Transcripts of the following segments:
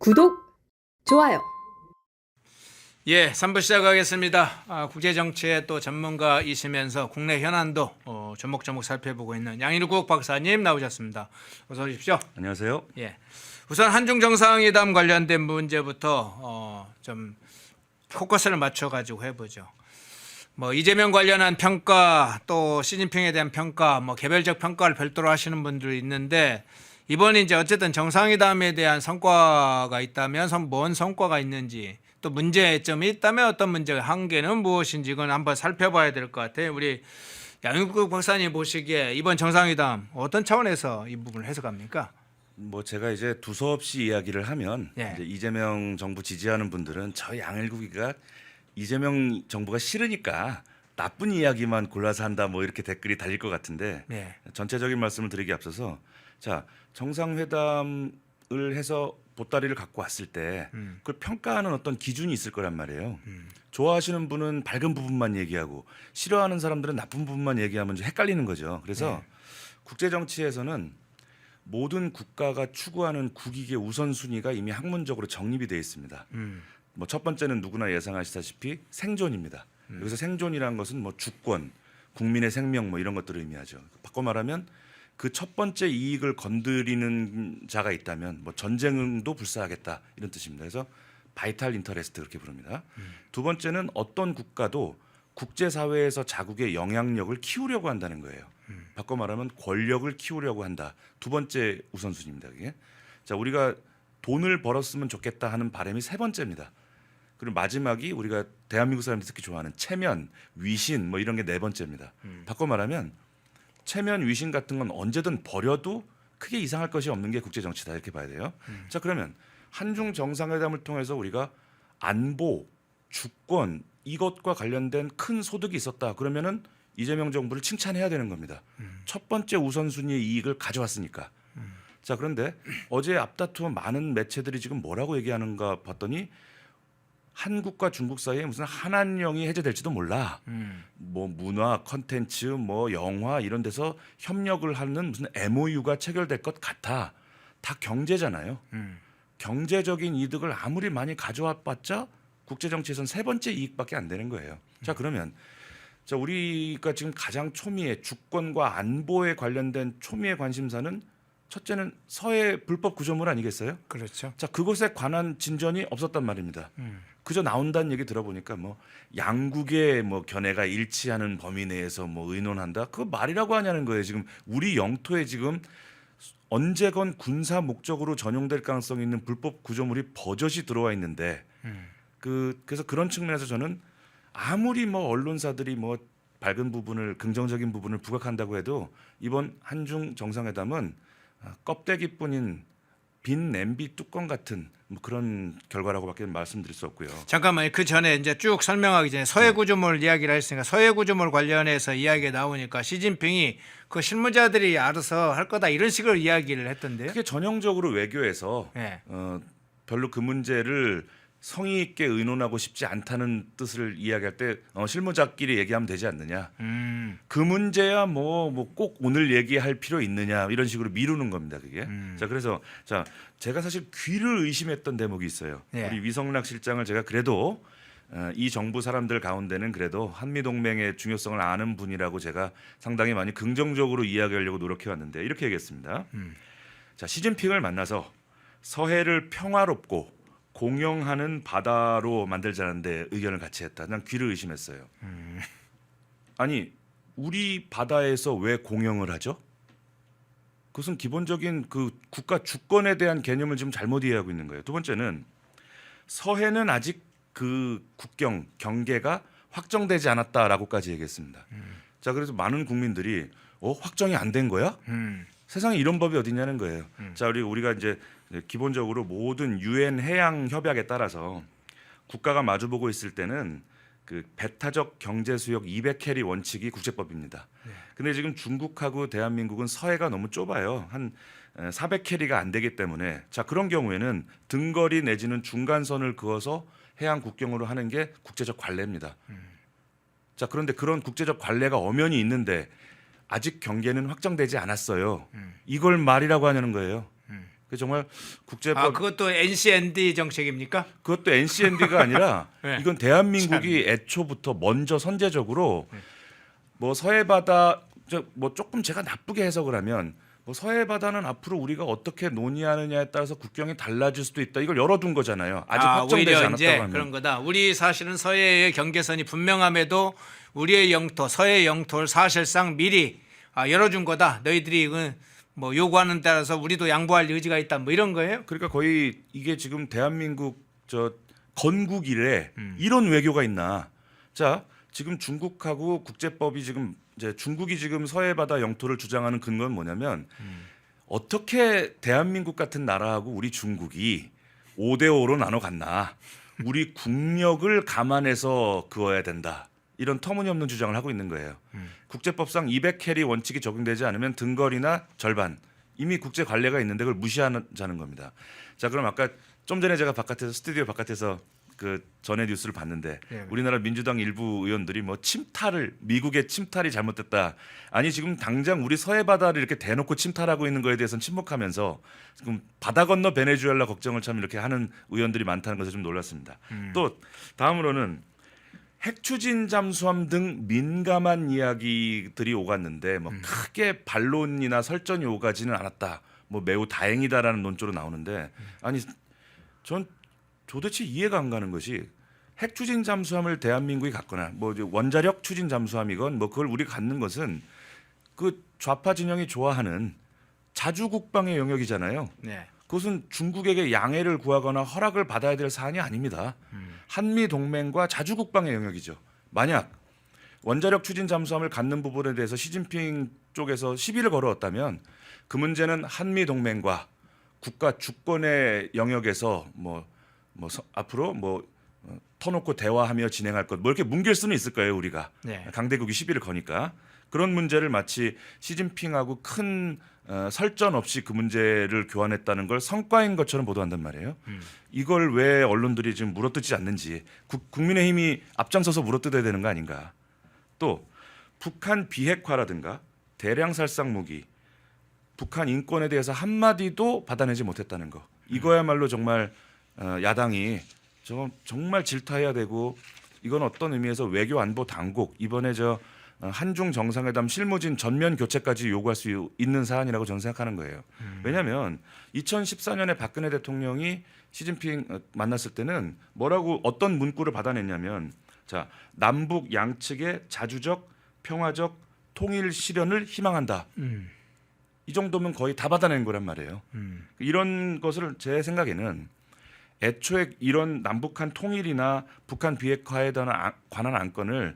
구독, 좋아요. 예, 3부 시작하겠습니다. 국제정치의 또 전문가이시면서 국내 현안도 조목조목 살펴보고 있는 양일국 박사님 나오셨습니다. 어서 오십시오. 안녕하세요. 예, 우선 한중 정상회담 관련된 문제부터 좀 포커스를 맞춰가지고 해보죠. 뭐 이재명 관련한 평가, 또 시진핑에 대한 평가, 뭐 개별적 평가를 별도로 하시는 분들이 있는데 이번에 이제 어쨌든 정상회담에 대한 성과가 있다면 뭔 성과가 있는지, 또 문제점이 있다면 어떤 문제가, 한계는 무엇인지 이건 한번 살펴봐야 될 것 같아요. 우리 양일국 박사님 보시기에 이번 정상회담 어떤 차원에서 이 부분을 해석합니까? 뭐 제가 이제 두서없이 이야기를 하면 예. 이제 이재명 정부 지지하는 분들은 저 양일국이가 이재명 정부가 싫으니까 나쁜 이야기만 골라서 한다 뭐 이렇게 댓글이 달릴 것 같은데 네. 전체적인 말씀을 드리기 앞서서 자 정상회담을 해서 보따리를 갖고 왔을 때 그걸 평가하는 어떤 기준이 있을 거란 말이에요. 좋아하시는 분은 밝은 부분만 얘기하고 싫어하는 사람들은 나쁜 부분만 얘기하면 이제 헷갈리는 거죠. 그래서 국제 정치에서는 모든 국가가 추구하는 국익의 우선순위가 이미 학문적으로 정립이 되어 있습니다. 뭐 첫 번째는 누구나 예상하시다시피 생존입니다. 여기서 생존이라는 것은 뭐 주권, 국민의 생명 뭐 이런 것들을 의미하죠. 바꿔 말하면 그 첫 번째 이익을 건드리는 자가 있다면 뭐 전쟁도 불사하겠다 이런 뜻입니다. 그래서 바이탈 인터레스트 그렇게 부릅니다. 두 번째는 어떤 국가도 국제사회에서 자국의 영향력을 키우려고 한다는 거예요. 바꿔 말하면 권력을 키우려고 한다. 두 번째 우선순위입니다. 그게. 자, 우리가 돈을 벌었으면 좋겠다 하는 바람이 세 번째입니다. 그리고 마지막이 우리가 대한민국 사람들이 특히 좋아하는 체면, 위신 뭐 이런 게 네 번째입니다. 바꿔 말하면 체면, 위신 같은 건 언제든 버려도 크게 이상할 것이 없는 게 국제 정치다 이렇게 봐야 돼요. 자, 그러면 한중 정상회담을 통해서 우리가 안보, 주권 이것과 관련된 큰 소득이 있었다. 그러면은 이재명 정부를 칭찬해야 되는 겁니다. 첫 번째 우선순위의 이익을 가져왔으니까. 자, 그런데 어제 앞다투어 많은 매체들이 지금 뭐라고 얘기하는가 봤더니 한국과 중국 사이에 무슨 한한령이 해제될지도 몰라. 뭐 문화, 컨텐츠, 뭐 영화 이런 데서 협력을 하는 무슨 MOU가 체결될 것 같아. 다 경제잖아요. 경제적인 이득을 아무리 많이 가져와봤자 국제 정치에선 세 번째 이익밖에 안 되는 거예요. 자, 그러면 자 우리가 지금 가장 초미의 주권과 안보에 관련된 초미의 관심사는 첫째는 서해 불법 구조물 아니겠어요? 그렇죠. 자, 그것에 관한 진전이 없었단 말입니다. 그저 나온다는 얘기 들어보니까 뭐 양국의 뭐 견해가 일치하는 범위 내에서 뭐 의논한다. 그거 말이라고 하냐는 거예요. 지금 우리 영토에 지금 언제건 군사 목적으로 전용될 가능성이 있는 불법 구조물이 버젓이 들어와 있는데 그래서 그런 측면에서 저는 아무리 뭐 언론사들이 뭐 밝은 부분을 긍정적인 부분을 부각한다고 해도 이번 한중 정상회담은 껍데기뿐인 빈 냄비 뚜껑 같은 뭐 그런 결과라고밖에 말씀드릴 수 없고요. 잠깐만요. 그 전에 이제 쭉 설명하기 전에 서해 구조물 이야기를 했으니까 서해 구조물 관련해서 이야기가 나오니까 시진핑이 그 실무자들이 알아서 할 거다 이런 식으로 이야기를 했던데요. 그게 전형적으로 외교에서 네. 별로 그 문제를 성의 있게 의논하고 싶지 않다는 뜻을 이야기할 때 실무자끼리 얘기하면 되지 않느냐. 그 문제야 뭐 꼭 오늘 얘기할 필요 있느냐 이런 식으로 미루는 겁니다. 그게. 자, 그래서 자 제가 사실 귀를 의심했던 대목이 있어요. 네. 우리 위성락 실장을 제가 그래도 이 정부 사람들 가운데는 그래도 한미 동맹의 중요성을 아는 분이라고 제가 상당히 많이 긍정적으로 이야기하려고 노력해 왔는데 이렇게 얘기했습니다. 자, 시진핑을 만나서 서해를 평화롭고 공영하는 바다로 만들자는데 의견을 같이 했다. 난 귀를 의심했어요. 아니 우리 바다에서 왜 공영을 하죠? 그것은 기본적인 그 국가 주권에 대한 개념을 지금 잘못 이해하고 있는 거예요. 두 번째는 서해는 아직 그 국경 경계가 확정되지 않았다라고까지 얘기했습니다. 자, 그래서 많은 국민들이 확정이 안 된 거야? 세상에 이런 법이 어디 있냐는 거예요. 자, 우리가 이제 기본적으로 모든 유엔 해양 협약에 따라서 국가가 마주보고 있을 때는 그 배타적 경제 수역 200캐리 원칙이 국제법입니다. 근데 지금 중국하고 대한민국은 서해가 너무 좁아요. 한 400캐리가 안 되기 때문에 자, 그런 경우에는 등거리 내지는 중간선을 그어서 해양 국경으로 하는 게 국제적 관례입니다. 자, 그런데 그런 국제적 관례가 엄연히 있는데 아직 경계는 확정되지 않았어요. 이걸 말이라고 하냐는 거예요. 그 정말 국제법 아 그것도 NCND 정책입니까? 그것도 NCND가 아니라 네. 이건 대한민국이 애초부터 먼저 선제적으로 뭐 서해 바다 뭐 조금 제가 나쁘게 해석을 하면 뭐 서해 바다는 앞으로 우리가 어떻게 논의하느냐에 따라서 국경이 달라질 수도 있다. 이걸 열어둔 거잖아요. 아직 확정되지 오히려 않았다고 이제 하면. 그런 거다. 우리 사실은 서해의 경계선이 분명함에도 우리의 영토, 서해 영토를 사실상 미리 열어준 거다. 너희들이 뭐 요구하는 따라서 우리도 양보할 의지가 있다. 뭐 이런 거예요? 그러니까 거의 이게 지금 대한민국 건국 이래 이런 외교가 있나? 자, 지금 중국하고 국제법이 지금 이제 중국이 지금 서해 바다 영토를 주장하는 근거는 뭐냐면 어떻게 대한민국 같은 나라하고 우리 중국이 5대5로 나눠 갔나? 우리 국력을 감안해서 그어야 된다. 이런 터무니없는 주장을 하고 있는 거예요. 국제법상 200캐리 원칙이 적용되지 않으면 등거리나 절반 이미 국제 관례가 있는데 그걸 무시하자는 겁니다. 자, 그럼 아까 좀 전에 제가 스튜디오 바깥에서 그 전에 뉴스를 봤는데 네. 우리나라 민주당 일부 의원들이 뭐 미국의 침탈이 잘못됐다. 아니 지금 당장 우리 서해 바다를 이렇게 대놓고 침탈하고 있는 거에 대해서는 침묵하면서 지금 바다 건너 베네수엘라 걱정을 참 이렇게 하는 의원들이 많다는 것에 좀 놀랐습니다. 또 다음으로는 핵 추진 잠수함 등 민감한 이야기들이 오갔는데 뭐 크게 반론이나 설전이 오가지는 않았다. 뭐 매우 다행이다라는 논조로 나오는데 아니 전 도대체 이해가 안 가는 것이 핵 추진 잠수함을 대한민국이 갖거나 뭐 원자력 추진 잠수함이건 뭐 그걸 우리가 갖는 것은 그 좌파 진영이 좋아하는 자주국방의 영역이잖아요. 네. 그것은 중국에게 양해를 구하거나 허락을 받아야 될 사안이 아닙니다. 한미 동맹과 자주국방의 영역이죠. 만약 원자력 추진 잠수함을 갖는 부분에 대해서 시진핑 쪽에서 시비를 걸어왔다면 그 문제는 한미 동맹과 국가 주권의 영역에서 앞으로 터놓고 대화하며 진행할 것 뭐 이렇게 뭉갤 수는 있을 거예요 우리가. 네. 강대국이 시비를 거니까 그런 문제를 마치 시진핑하고 큰 설전 없이 그 문제를 교환했다는 걸 성과인 것처럼 보도한단 말이에요. 이걸 왜 언론들이 지금 물어뜯지 않는지 국민의힘이 앞장서서 물어뜯어야 되는 거 아닌가. 또 북한 비핵화라든가 대량 살상 무기, 북한 인권에 대해서 한마디도 받아내지 못했다는 거. 이거야말로 정말 야당이 정말 질타해야 되고 이건 어떤 의미에서 외교 안보 당국 이번에 한중 정상회담 실무진 전면 교체까지 요구할 수 있는 사안이라고 저는 생각하는 거예요. 왜냐하면 2014년에 박근혜 대통령이 시진핑 만났을 때는 어떤 문구를 받아냈냐면 자 남북 양측의 자주적 평화적 통일 실현을 희망한다. 이 정도면 거의 다 받아낸 거란 말이에요. 이런 것을 제 생각에는 애초에 이런 남북한 통일이나 북한 비핵화에 관한 안건을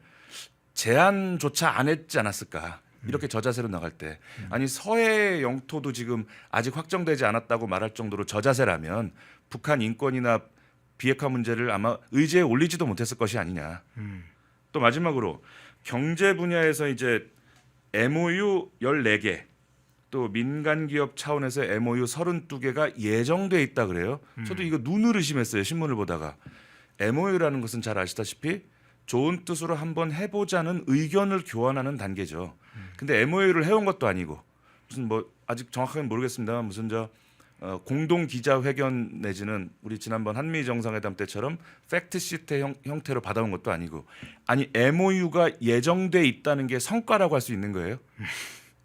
제안조차 안 했지 않았을까. 이렇게 저자세로 나갈 때. 아니 서해 영토도 지금 아직 확정되지 않았다고 말할 정도로 저자세라면 북한 인권이나 비핵화 문제를 아마 의제에 올리지도 못했을 것이 아니냐. 또 마지막으로 경제 분야에서 이제 MOU 14개 또 민간 기업 차원에서 MOU 32개가 예정돼 있다 그래요. 저도 이거 눈을 의심했어요. 신문을 보다가. MOU라는 것은 잘 아시다시피 좋은 뜻으로 한번 해보자는 의견을 교환하는 단계죠. 근데 MOU를 해온 것도 아니고 무슨 아직 정확하게 모르겠습니다만 무슨 공동 기자회견 내지는 우리 지난번 한미 정상회담 때처럼 팩트시트 형태로 받아온 것도 아니고 아니 MOU가 예정돼 있다는 게 성과라고 할 수 있는 거예요.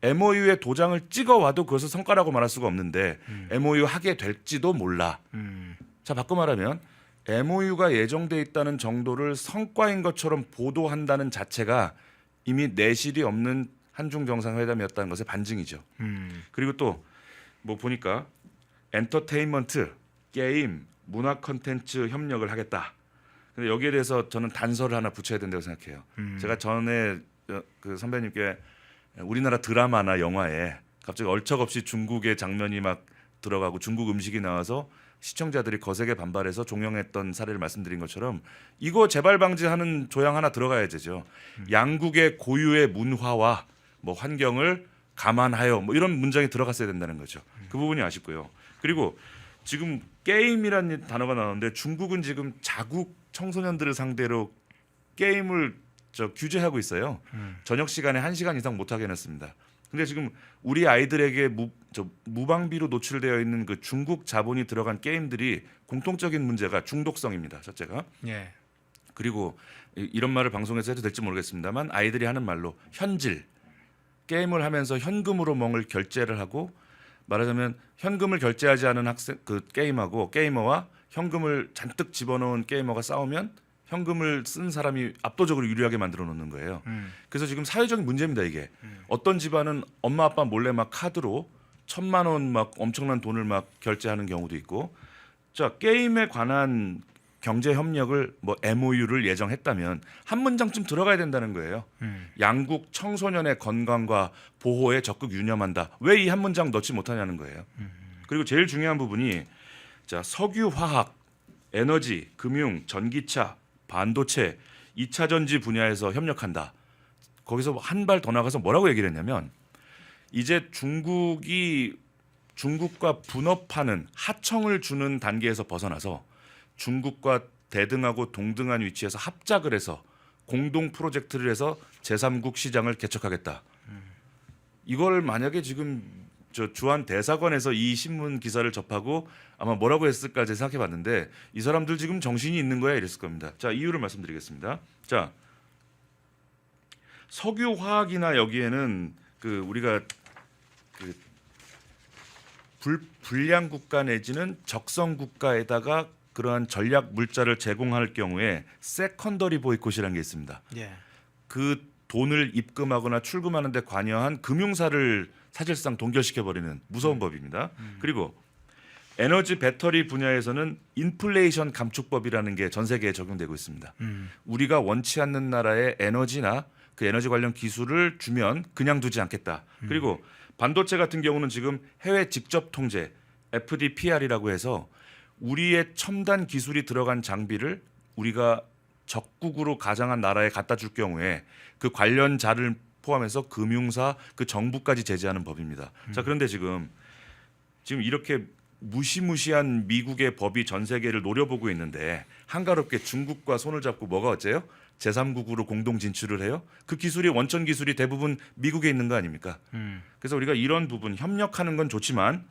MOU에 도장을 찍어와도 그것을 성과라고 말할 수가 없는데 MOU 하게 될지도 몰라. 자 바꿔 말하면 MOU가 예정돼 있다는 정도를 성과인 것처럼 보도한다는 자체가 이미 내실이 없는 한중 정상회담이었다는 것의 반증이죠. 그리고 또 보니까 엔터테인먼트, 게임, 문화 콘텐츠 협력을 하겠다. 근데 여기에 대해서 저는 단서를 하나 붙여야 된다고 생각해요. 제가 전에 그 선배님께 우리나라 드라마나 영화에 갑자기 얼척없이 중국의 장면이 막 들어가고 중국 음식이 나와서 시청자들이 거세게 반발해서 종영했던 사례를 말씀드린 것처럼 이거 재발 방지하는 조항 하나 들어가야 되죠. 양국의 고유의 문화와 환경을 감안하여 이런 문장이 들어갔어야 된다는 거죠. 그 부분이 아쉽고요. 그리고 지금 게임이라는 단어가 나오는데 중국은 지금 자국 청소년들을 상대로 게임을 규제하고 있어요. 저녁 시간에 1시간 이상 못 하게 해놨습니다. 근데 지금 우리 아이들에게 무방비로 노출되어 있는 그 중국 자본이 들어간 게임들이 공통적인 문제가 중독성입니다. 첫째가. 예. 그리고 이런 말을 방송에서 해도 될지 모르겠습니다만 아이들이 하는 말로 현질. 게임을 하면서 현금으로 뭔가를 결제를 하고 말하자면 현금을 결제하지 않은 학생 그 게이머와 현금을 잔뜩 집어넣은 게이머가 싸우면 현금을 쓴 사람이 압도적으로 유리하게 만들어 놓는 거예요. 그래서 지금 사회적인 문제입니다, 이게. 어떤 집안은 엄마 아빠 몰래 막 카드로 1,000만 원 막 엄청난 돈을 막 결제하는 경우도 있고. 자, 게임에 관한 경제 협력을 뭐 MOU를 예정했다면 한 문장쯤 들어가야 된다는 거예요. 양국 청소년의 건강과 보호에 적극 유념한다. 왜 이 한 문장 넣지 못하냐는 거예요. 그리고 제일 중요한 부분이 자, 석유, 화학, 에너지, 금융, 전기차, 반도체, 2차 전지 분야에서 협력한다. 거기서 한 발 더 나가서 뭐라고 얘기를 했냐면 이제 중국과 분업하는 하청을 주는 단계에서 벗어나서 중국과 대등하고 동등한 위치에서 합작을 해서 공동 프로젝트를 해서 제3국 시장을 개척하겠다. 이걸 만약에 지금 저 주한 대사관에서 이 신문 기사를 접하고 아마 뭐라고 했을까 제가 생각해봤는데 이 사람들 지금 정신이 있는 거야 이랬을 겁니다. 자, 이유를 말씀드리겠습니다. 자, 석유 화학이나 여기에는 그 우리가 그 불량 국가 내지는 적성 국가에다가 그러한 전략 물자를 제공할 경우에 세컨더리 보이콧이라는 게 있습니다. 예. 그 돈을 입금하거나 출금하는 데 관여한 금융사를 사실상 동결시켜 버리는 무서운 법입니다. 그리고 에너지 배터리 분야에서는 인플레이션 감축법이라는 게 전 세계에 적용되고 있습니다. 우리가 원치 않는 나라의 에너지나 그 에너지 관련 기술을 주면 그냥 두지 않겠다. 그리고 반도체 같은 경우는 지금 해외 직접 통제 FDPR이라고 해서 우리의 첨단 기술이 들어간 장비를 우리가 적국으로 가장한 나라에 갖다 줄 경우에 그 관련 자를 포함해서 금융사 그 정부까지 제재하는 법입니다. 자, 그런데 지금 이렇게 무시무시한 미국의 법이 전 세계를 노려보고 있는데 한가롭게 중국과 손을 잡고 뭐가 어째요? 제3국으로 공동 진출을 해요. 그 기술이 원천 기술이 대부분 미국에 있는 거 아닙니까? 그래서 우리가 이런 부분 협력하는 건 좋지만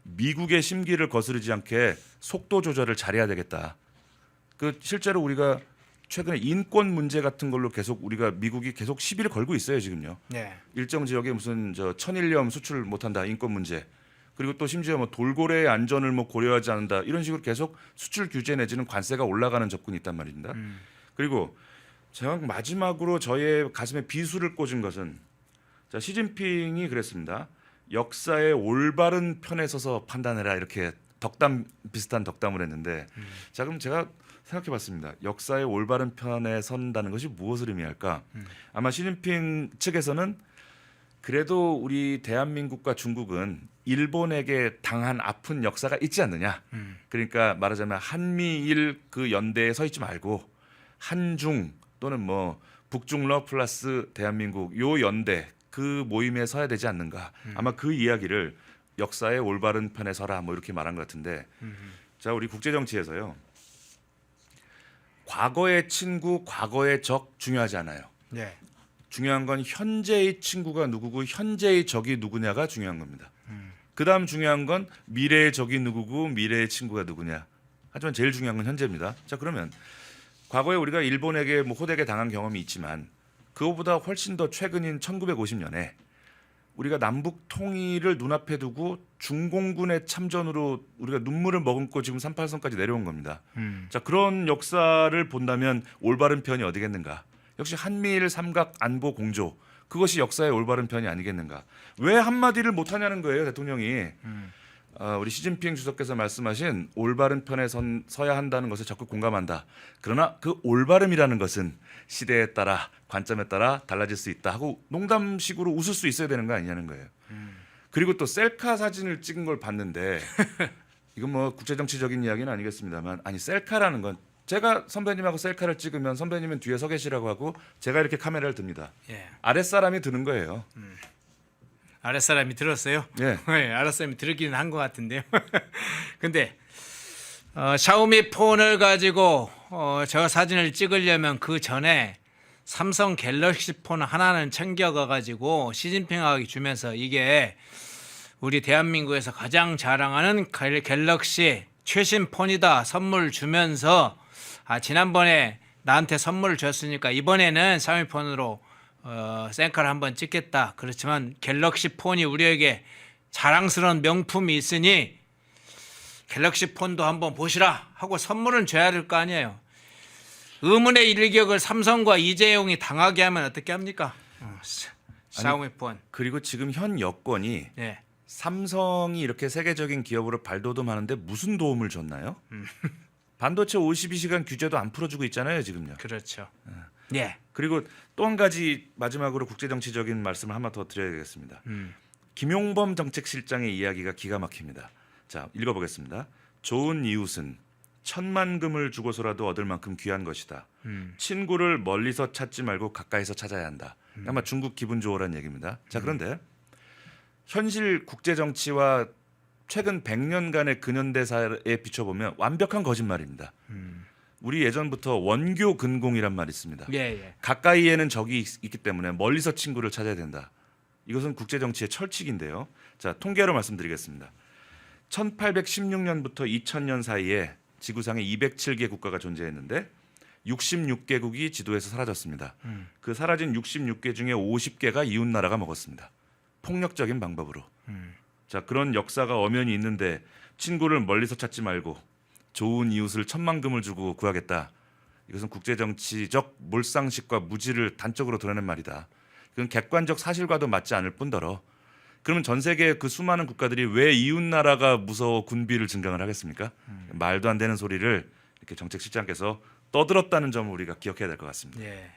미국의 심기를 거스르지 않게 속도 조절을 잘해야 되겠다. 그 실제로 우리가 최근에 인권 문제 같은 걸로 계속 우리가 미국이 계속 시비를 걸고 있어요 지금요. 예. 일정 지역에 무슨 천일염 수출 못한다 인권 문제. 그리고 또 심지어 뭐 돌고래의 안전을 뭐 고려하지 않는다 이런 식으로 계속 수출 규제 내지는 관세가 올라가는 접근이 있단 말입니다. 그리고 제가 마지막으로 저의 가슴에 비수를 꽂은 것은 자, 시진핑이 그랬습니다. 역사의 올바른 편에 서서 판단해라 이렇게 비슷한 덕담을 했는데 자, 그럼 제가 생각해봤습니다. 역사의 올바른 편에 선다는 것이 무엇을 의미할까? 아마 시진핑 측에서는 그래도 우리 대한민국과 중국은 일본에게 당한 아픈 역사가 있지 않느냐. 그러니까 말하자면 한미일 그 연대에 서 있지 말고 한중 또는 뭐 북중러 플러스 대한민국 요 연대 그 모임에 서야 되지 않는가. 아마 그 이야기를 역사의 올바른 편에 서라 뭐 이렇게 말한 것 같은데 자, 우리 국제정치에서요. 과거의 친구, 과거의 적 중요하지 않아요. 예. 중요한 건 현재의 친구가 누구고 현재의 적이 누구냐가 중요한 겁니다. 그다음 중요한 건 미래의 적이 누구고 미래의 친구가 누구냐. 하지만 제일 중요한 건 현재입니다. 자, 그러면 과거에 우리가 일본에게 뭐 호되게 당한 경험이 있지만 그거보다 훨씬 더 최근인 1950년에 우리가 남북 통일을 눈앞에 두고 중공군의 참전으로 우리가 눈물을 머금고 지금 38선까지 내려온 겁니다. 자, 그런 역사를 본다면 올바른 편이 어디겠는가? 역시 한미일 삼각 안보 공조 그것이 역사의 올바른 편이 아니겠는가? 왜 한마디를 못하냐는 거예요, 대통령이. 우리 시진핑 주석께서 말씀하신 올바른 편에 서야 한다는 것을 적극 공감한다. 그러나 그 올바름이라는 것은 시대에 따라 관점에 따라 달라질 수 있다 하고 농담식으로 웃을 수 있어야 되는 거 아니냐는 거예요. 그리고 또 셀카 사진을 찍은 걸 봤는데 이건 뭐 국제정치적인 이야기는 아니겠습니다만 아니 셀카라는 건 제가 선배님하고 셀카를 찍으면 선배님은 뒤에 서 계시라고 하고 제가 이렇게 카메라를 듭니다. 예. 아랫사람이 드는 거예요. 아랫사람이 들었어요? 예. 네, 아랫사람이 들었기는 한 것 같은데요. 근데 샤오미 폰을 가지고 저 사진을 찍으려면 그 전에 삼성 갤럭시 폰 하나는 챙겨가 가지고 시진핑하게 주면서 이게 우리 대한민국에서 가장 자랑하는 갤럭시 최신 폰이다 선물 주면서 지난번에 나한테 선물을 줬으니까 이번에는 샤오미 폰으로 셀카를 한번 찍겠다. 그렇지만 갤럭시 폰이 우리에게 자랑스러운 명품이 있으니 갤럭시 폰도 한번 보시라 하고 선물은 줘야 될 거 아니에요. 의문의 일격을 삼성과 이재용이 당하게 하면 어떻게 합니까? 샤오미 폰. 그리고 지금 현 여건이 네. 삼성이 이렇게 세계적인 기업으로 발돋움하는데 무슨 도움을 줬나요? 반도체 52시간 규제도 안 풀어주고 있잖아요, 지금요. 그렇죠. 예. 그리고 또 한 가지 마지막으로 국제정치적인 말씀을 하나 더 드려야겠습니다. 김용범 정책실장의 이야기가 기가 막힙니다. 자, 읽어보겠습니다. 좋은 이웃은 천만금을 주고서라도 얻을 만큼 귀한 것이다. 친구를 멀리서 찾지 말고 가까이서 찾아야 한다. 아마 중국 기분 좋으란 얘기입니다. 자, 그런데 현실 국제정치와 최근 100년간의 근현대사에 비춰보면 완벽한 거짓말입니다. 우리 예전부터 원교 근공이란 말이 있습니다. 예. 가까이에는 적이 있기 때문에 멀리서 친구를 찾아야 된다. 이것은 국제정치의 철칙인데요. 자, 통계로 말씀드리겠습니다. 1816년부터 2000년 사이에 지구상에 207개 국가가 존재했는데 66개국이 지도에서 사라졌습니다. 그 사라진 66개 중에 50개가 이웃 나라가 먹었습니다. 폭력적인 방법으로. 자, 그런 역사가 엄연히 있는데 친구를 멀리서 찾지 말고 좋은 이웃을 천만금을 주고 구하겠다. 이것은 국제정치적 몰상식과 무지를 단적으로 드러낸 말이다. 그건 객관적 사실과도 맞지 않을 뿐더러 그러면 전 세계 그 수많은 국가들이 왜 이웃 나라가 무서워 군비를 증강을 하겠습니까? 말도 안 되는 소리를 이렇게 정책실장께서 떠들었다는 점을 우리가 기억해야 될 것 같습니다. 예.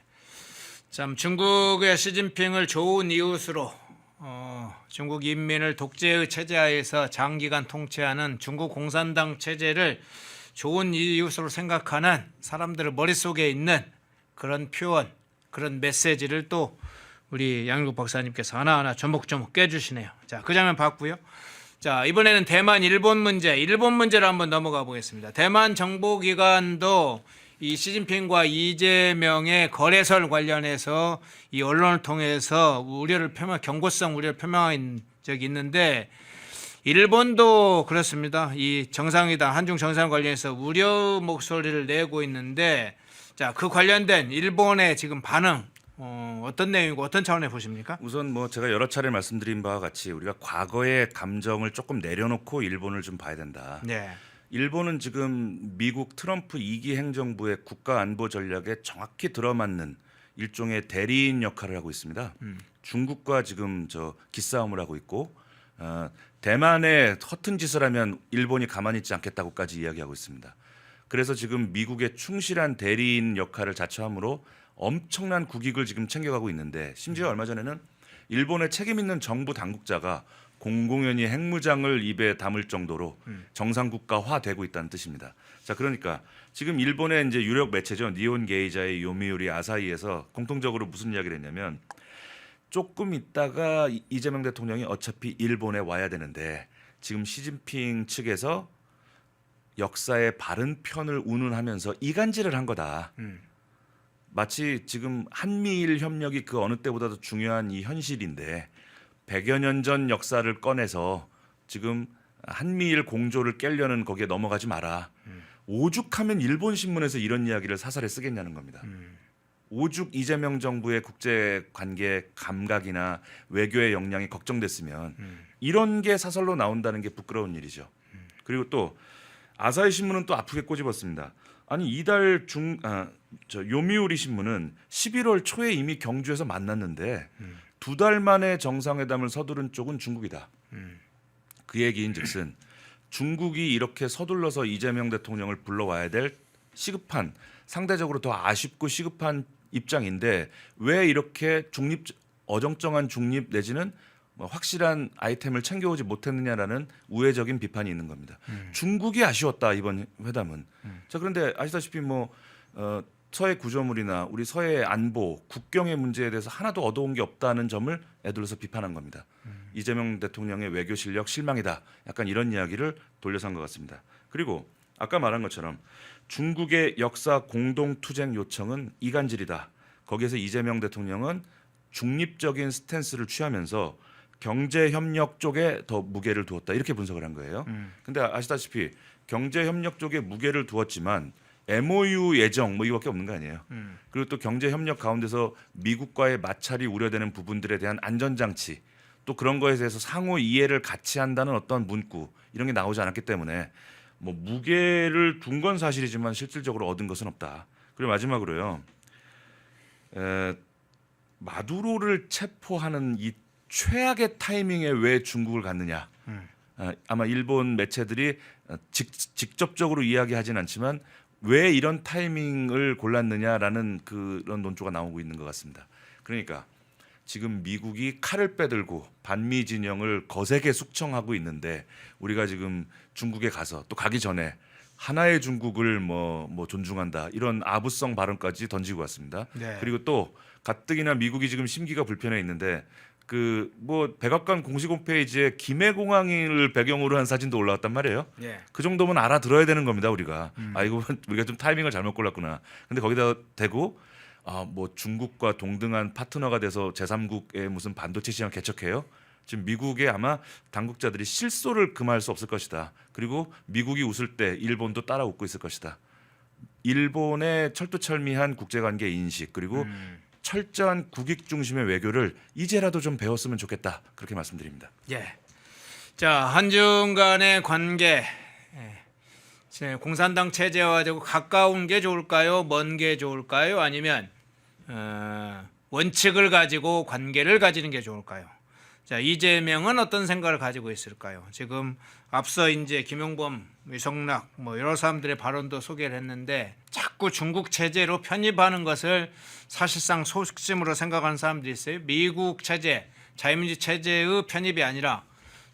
참 중국의 시진핑을 좋은 이웃으로 중국 인민을 독재의 체제하에서 장기간 통치하는 중국 공산당 체제를 좋은 이웃으로 생각하는 사람들의 머릿속에 있는 그런 표현, 그런 메시지를 또 우리 양일국 박사님께서 하나하나 조목조목 깨주시네요. 자, 그 장면 봤고요. 자, 이번에는 대만 일본 문제를 한번 넘어가 보겠습니다. 대만 정보기관도 이 시진핑과 이재명의 거래설 관련해서 이 언론을 통해서 경고성 우려를 표명한 적이 있는데 일본도 그렇습니다. 이 정상회담, 한중 정상 관련해서 우려 목소리를 내고 있는데 자, 그 관련된 일본의 지금 반응 어떤 내용이고 어떤 차원에 보십니까? 우선 뭐 제가 여러 차례 말씀드린 바와 같이 우리가 과거의 감정을 조금 내려놓고 일본을 좀 봐야 된다. 네. 일본은 지금 미국 트럼프 2기 행정부의 국가 안보 전략에 정확히 들어맞는 일종의 대리인 역할을 하고 있습니다. 중국과 지금 기싸움을 하고 있고 대만에 허튼 짓을 하면 일본이 가만히 있지 않겠다고까지 이야기하고 있습니다. 그래서 지금 미국의 충실한 대리인 역할을 자처함으로 엄청난 국익을 지금 챙겨가고 있는데 심지어 얼마 전에는 일본의 책임 있는 정부 당국자가 공공연히 핵무장을 입에 담을 정도로 정상국가화되고 있다는 뜻입니다. 자, 그러니까 지금 일본의 이제 유력 매체죠. 니혼 게이자의 요미우리 아사히에서 공통적으로 무슨 이야기를 했냐면 조금 있다가 이재명 대통령이 어차피 일본에 와야 되는데 지금 시진핑 측에서 역사의 바른 편을 운운하면서 이간질을 한 거다. 마치 지금 한미일 협력이 그 어느 때보다도 중요한 이 현실인데 100여 년 전 역사를 꺼내서 지금 한미일 공조를 깨려는 거기에 넘어가지 마라. 오죽하면 일본 신문에서 이런 이야기를 사설에 쓰겠냐는 겁니다. 오죽 이재명 정부의 국제관계 감각이나 외교의 역량이 걱정됐으면 이런 게 사설로 나온다는 게 부끄러운 일이죠. 그리고 또 아사히 신문은 또 아프게 꼬집었습니다. 아니 이달 요미우리 신문은 11월 초에 이미 경주에서 만났는데 2달 만에 정상회담을 서두른 쪽은 중국이다. 그 얘기인즉슨 중국이 이렇게 서둘러서 이재명 대통령을 불러와야 될 시급한 상대적으로 더 아쉽고 시급한 입장인데 왜 이렇게 어정쩡한 중립 내지는 확실한 아이템을 챙겨오지 못했느냐라는 우회적인 비판이 있는 겁니다. 중국이 아쉬웠다 이번 회담은. 자, 그런데 아시다시피 서해 구조물이나 우리 서해 안보, 국경의 문제에 대해서 하나도 얻어온 게 없다는 점을 애들러서 비판한 겁니다. 이재명 대통령의 외교 실력 실망이다. 약간 이런 이야기를 돌려서 한 것 같습니다. 그리고 아까 말한 것처럼 중국의 역사 공동 투쟁 요청은 이간질이다. 거기에서 이재명 대통령은 중립적인 스탠스를 취하면서 경제 협력 쪽에 더 무게를 두었다 이렇게 분석을 한 거예요. 근데 아시다시피 경제 협력 쪽에 무게를 두었지만 MOU 예정 뭐 이거밖에 없는 거 아니에요. 그리고 또 경제 협력 가운데서 미국과의 마찰이 우려되는 부분들에 대한 안전장치 또 그런 거에 대해서 상호 이해를 같이 한다는 어떤 문구 이런 게 나오지 않았기 때문에 뭐 무게를 둔 건 사실이지만 실질적으로 얻은 것은 없다. 그리고 마지막으로요. 마두로를 체포하는 이 최악의 타이밍에 왜 중국을 갔느냐. 아마 일본 매체들이 직접적으로 이야기하진 않지만 왜 이런 타이밍을 골랐느냐라는 그런 논조가 나오고 있는 것 같습니다. 그러니까 지금 미국이 칼을 빼들고 반미 진영을 거세게 숙청하고 있는데 우리가 지금 중국에 가서 또 가기 전에 하나의 중국을 뭐 존중한다 이런 아부성 발언까지 던지고 왔습니다. 네. 그리고 또 가뜩이나 미국이 지금 심기가 불편해 있는데 그 뭐 백악관 공식 홈페이지에 김해공항을 배경으로 한 사진도 올라왔단 말이에요. 예. 그 정도면 알아들어야 되는 겁니다 우리가. 아 이거 우리가 좀 타이밍을 잘못 골랐구나. 근데 거기다 대고 뭐 중국과 동등한 파트너가 돼서 제3국의 무슨 반도체 시장 개척해요. 지금 미국의 아마 당국자들이 실소를 금할 수 없을 것이다. 그리고 미국이 웃을 때 일본도 따라 웃고 있을 것이다. 일본의 철두철미한 국제관계 인식 그리고 철저한 국익 중심의 외교를 이제라도 좀 배웠으면 좋겠다. 그렇게 말씀드립니다. 예. 자, 한중 간의 관계. 공산당 체제와 가까운 게 좋을까요? 먼 게 좋을까요? 아니면 원칙을 가지고 관계를 가지는 게 좋을까요? 자, 이재명은 어떤 생각을 가지고 있을까요? 지금 앞서 이제 김용범, 유성락 뭐 여러 사람들의 발언도 소개를 했는데 자꾸 중국 체제로 편입하는 것을 사실상 소식심으로 생각하는 사람들이 있어요. 미국 체제, 자유민주 체제의 편입이 아니라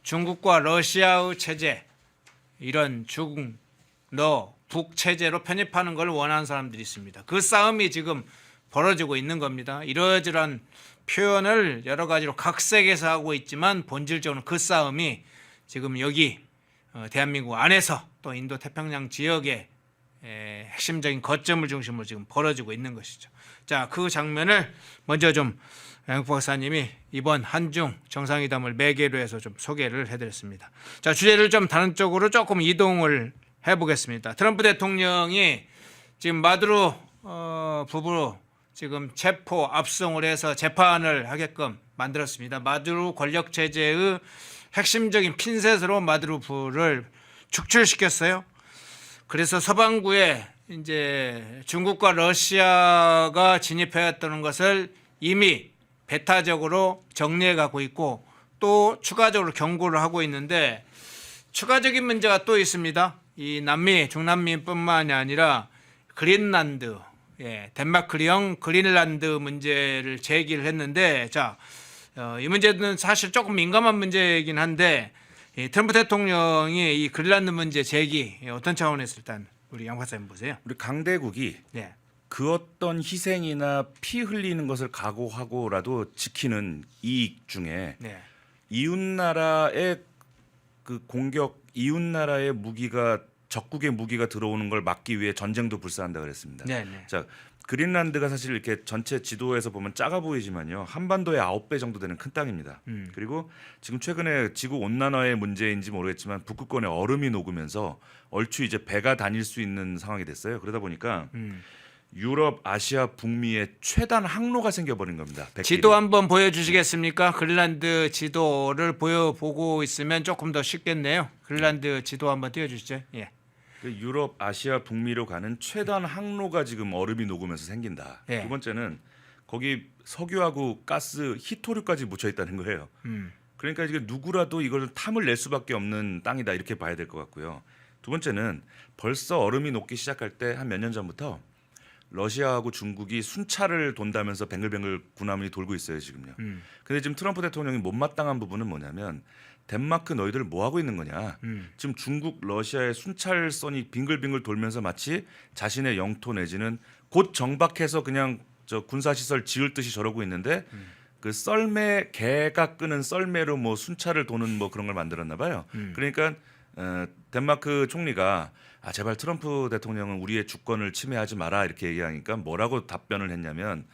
중국과 러시아의 체제 이런 북 체제로 편입하는 걸 원하는 사람들이 있습니다. 그 싸움이 지금 벌어지고 있는 겁니다. 이러저러한 표현을 여러 가지로 각색해서 하고 있지만 본질적으로 그 싸움이 지금 여기 대한민국 안에서 또 인도 태평양 지역의 핵심적인 거점을 중심으로 지금 벌어지고 있는 것이죠. 자, 그 장면을 먼저 좀 양국 박사님이 이번 한중 정상회담을 매개로 해서 좀 소개를 해드렸습니다. 자, 주제를 좀 다른 쪽으로 조금 이동을 해보겠습니다. 트럼프 대통령이 지금 마두로 부부로 지금 체포 압송을 해서 재판을 하게끔 만들었습니다. 마두로 권력 체제의 핵심적인 핀셋으로 마두로 부를 축출시켰어요. 그래서 서반구에 이제 중국과 러시아가 진입해왔다는 것을 이미 배타적으로 정리해 가고 있고 또 추가적으로 경고를 하고 있는데 추가적인 문제가 또 있습니다. 이 남미, 중남미뿐만이 아니라 그린란드, 덴마크령 그린란드 문제를 제기를 했는데 자, 이 문제는 사실 조금 민감한 문제이긴 한데 트럼프 대통령이 이 그린란드 문제 제기 어떤 차원에서 일단 우리 양 박사님 보세요. 우리 강대국이 네. 그 어떤 희생이나 피 흘리는 것을 각오하고라도 지키는 이익 중에 네. 이웃나라의 그 공격, 이웃나라의 무기가 적국의 무기가 들어오는 걸 막기 위해 전쟁도 불사한다 그랬습니다. 네, 네. 자, 그린란드가 사실 이렇게 전체 지도에서 보면 작아 보이지만요. 한반도의 9배 정도 되는 큰 땅입니다. 그리고 지금 최근에 지구 온난화의 문제인지 모르겠지만 북극권에 얼음이 녹으면서 얼추 이제 배가 다닐 수 있는 상황이 됐어요. 그러다 보니까 유럽, 아시아, 북미에 최단 항로가 생겨버린 겁니다. 백길이. 지도 한번 보여주시겠습니까? 그린란드 지도를 보고 있으면 조금 더 쉽겠네요. 그린란드 지도 한번 띄워주시죠. 예. 그 유럽, 아시아, 북미로 가는 최단 항로가 지금 얼음이 녹으면서 생긴다. 예. 두 번째는 거기 석유하고 가스, 히토류까지 묻혀 있다는 거예요. 그러니까 이게 누구라도 이걸 탐을 낼 수밖에 없는 땅이다 이렇게 봐야 될 것 같고요. 두 번째는 벌써 얼음이 녹기 시작할 때 한 몇 년 전부터 러시아하고 중국이 순찰을 돈다면서 뱅글뱅글 군함이 돌고 있어요 지금요. 근데 지금 트럼프 대통령이 못마땅한 부분은 뭐냐면 덴마크 너희들 뭐 하고 있는 거냐. 지금 중국, 러시아의 순찰선이 빙글빙글 돌면서 마치 자신의 영토 내지는 곧 정박해서 그냥 저 군사시설 지을 듯이 저러고 있는데 그 썰매 개가 끄는 썰매로 뭐 순찰을 도는 뭐 그런 걸 만들었나 봐요. 그러니까 덴마크 총리가 제발 트럼프 대통령은 우리의 주권을 침해하지 마라 이렇게 얘기하니까 뭐라고 답변을 했냐면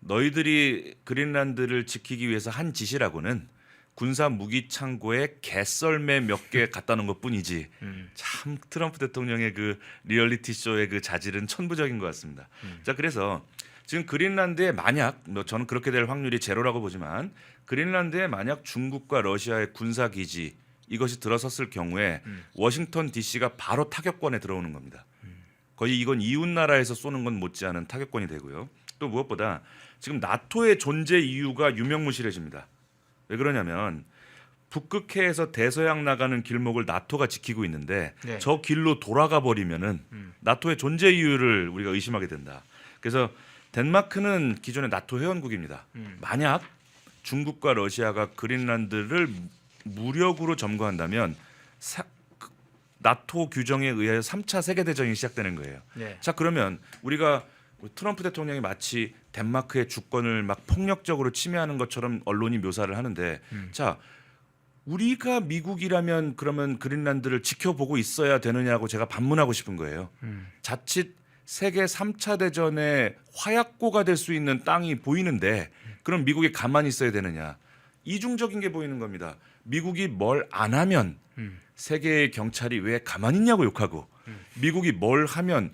너희들이 그린란드를 지키기 위해서 한 짓이라고는 군사 무기 창고에 개썰매 몇 개 갖다 놓은 것뿐이지. 참 트럼프 대통령의 그 리얼리티 쇼의 그 자질은 천부적인 것 같습니다. 자, 그래서 지금 그린란드에 만약 뭐 저는 그렇게 될 확률이 제로라고 보지만 그린란드에 만약 중국과 러시아의 군사 기지 이것이 들어섰을 경우에 워싱턴 DC가 바로 타격권에 들어오는 겁니다. 거의 이건 이웃 나라에서 쏘는 건 못지않은 타격권이 되고요. 또 무엇보다 지금 나토의 존재 이유가 유명무실해집니다. 왜 그러냐면 북극해에서 대서양 나가는 길목을 나토가 지키고 있는데 네. 저 길로 돌아가 버리면은 나토의 존재 이유를 우리가 의심하게 된다. 그래서 덴마크는 기존의 나토 회원국입니다. 만약 중국과 러시아가 그린란드를 무력으로 점거한다면 나토 규정에 의하여 3차 세계대전이 시작되는 거예요. 네. 자, 그러면 우리가 트럼프 대통령이 마치 덴마크의 주권을 막 폭력적으로 침해하는 것처럼 언론이 묘사를 하는데 자, 우리가 미국이라면 그러면 그린란드를 지켜보고 있어야 되느냐고 제가 반문하고 싶은 거예요. 자칫 세계 3차 대전의 화약고가 될 수 있는 땅이 보이는데 그럼 미국이 가만히 있어야 되느냐. 이중적인 게 보이는 겁니다. 미국이 뭘 안 하면 세계의 경찰이 왜 가만히 있냐고 욕하고 미국이 뭘 하면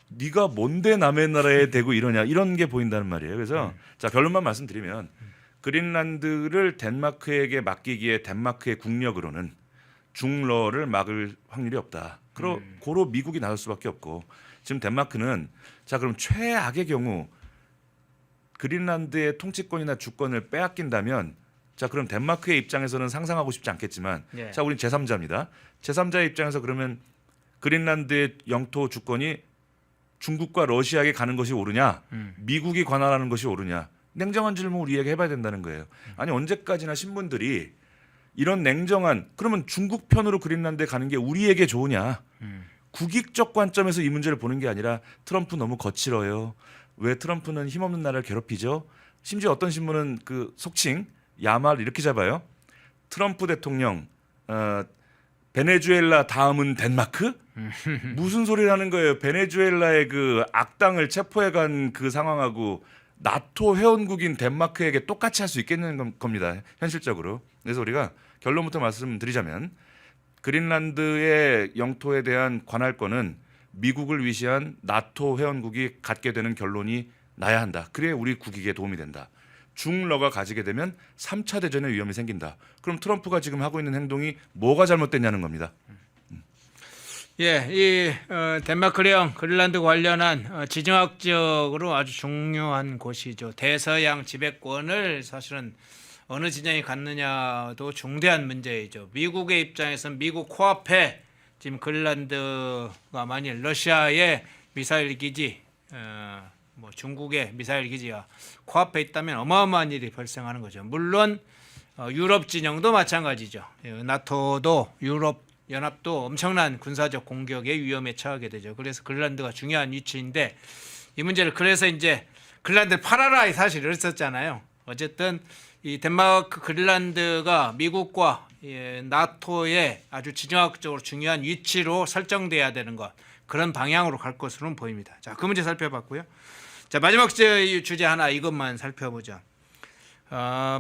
네가 뭔데 남의 나라에 대고 이러냐 이런 게 보인다는 말이에요. 그래서 자, 결론만 말씀드리면 그린란드를 덴마크에게 맡기기에 덴마크의 국력으로는 중러를 막을 확률이 없다. 고로 미국이 나설 수밖에 없고 지금 덴마크는 자, 그럼 최악의 경우 그린란드의 통치권이나 주권을 빼앗긴다면 자, 그럼 덴마크의 입장에서는 상상하고 싶지 않겠지만 네. 자, 우린 제3자입니다. 제3자의 입장에서 그러면 그린란드의 영토 주권이 중국과 러시아에게 가는 것이 옳으냐 미국이 관할하는 것이 옳으냐 냉정한 질문 우리에게 해봐야 된다는 거예요. 아니 언제까지나 신문들이 이런 냉정한 그러면 중국 편으로 그린란드에 가는 게 우리에게 좋으냐 국익적 관점에서 이 문제를 보는 게 아니라 트럼프 너무 거칠어요. 왜 트럼프는 힘없는 나라를 괴롭히죠? 심지어 어떤 신문은 그 속칭 야말 이렇게 잡아요. 트럼프 대통령 베네수엘라 다음은 덴마크? 무슨 소리를 하는 거예요? 베네수엘라의 그 악당을 체포해 간 그 상황하고 나토 회원국인 덴마크에게 똑같이 할 수 있겠는 겁니다. 현실적으로. 그래서 우리가 결론부터 말씀드리자면 그린란드의 영토에 대한 관할권은 미국을 위시한 나토 회원국이 갖게 되는 결론이 나야 한다. 그래야 우리 국익에 도움이 된다. 중러가 가지게 되면 3차 대전의 위험이 생긴다. 그럼 트럼프가 지금 하고 있는 행동이 뭐가 잘못됐냐는 겁니다. 예, 이 덴마크령 그린란드 관련한 지정학적으로 아주 중요한 곳이죠. 대서양 지배권을 사실은 어느 진영이 갖느냐도 중대한 문제이죠. 미국의 입장에서는 미국 코앞에 지금 그린란드가 만일 러시아의 미사일 기지, 뭐 중국의 미사일 기지가 코앞에 있다면 어마어마한 일이 발생하는 거죠. 물론 유럽 진영도 마찬가지죠. 나토도 유럽 연합도 엄청난 군사적 공격의 위험에 처하게 되죠. 그래서 그린란드가 중요한 위치인데 이 문제를 그래서 이제 그린란드 팔아라 사실 이랬었잖아요. 어쨌든 이 덴마크 그린란드가 미국과 나토의 아주 지정학적으로 중요한 위치로 설정돼야 되는 것 그런 방향으로 갈 것으로는 보입니다. 자, 그 문제 살펴봤고요. 자, 마지막 주제 하나 이것만 살펴보죠.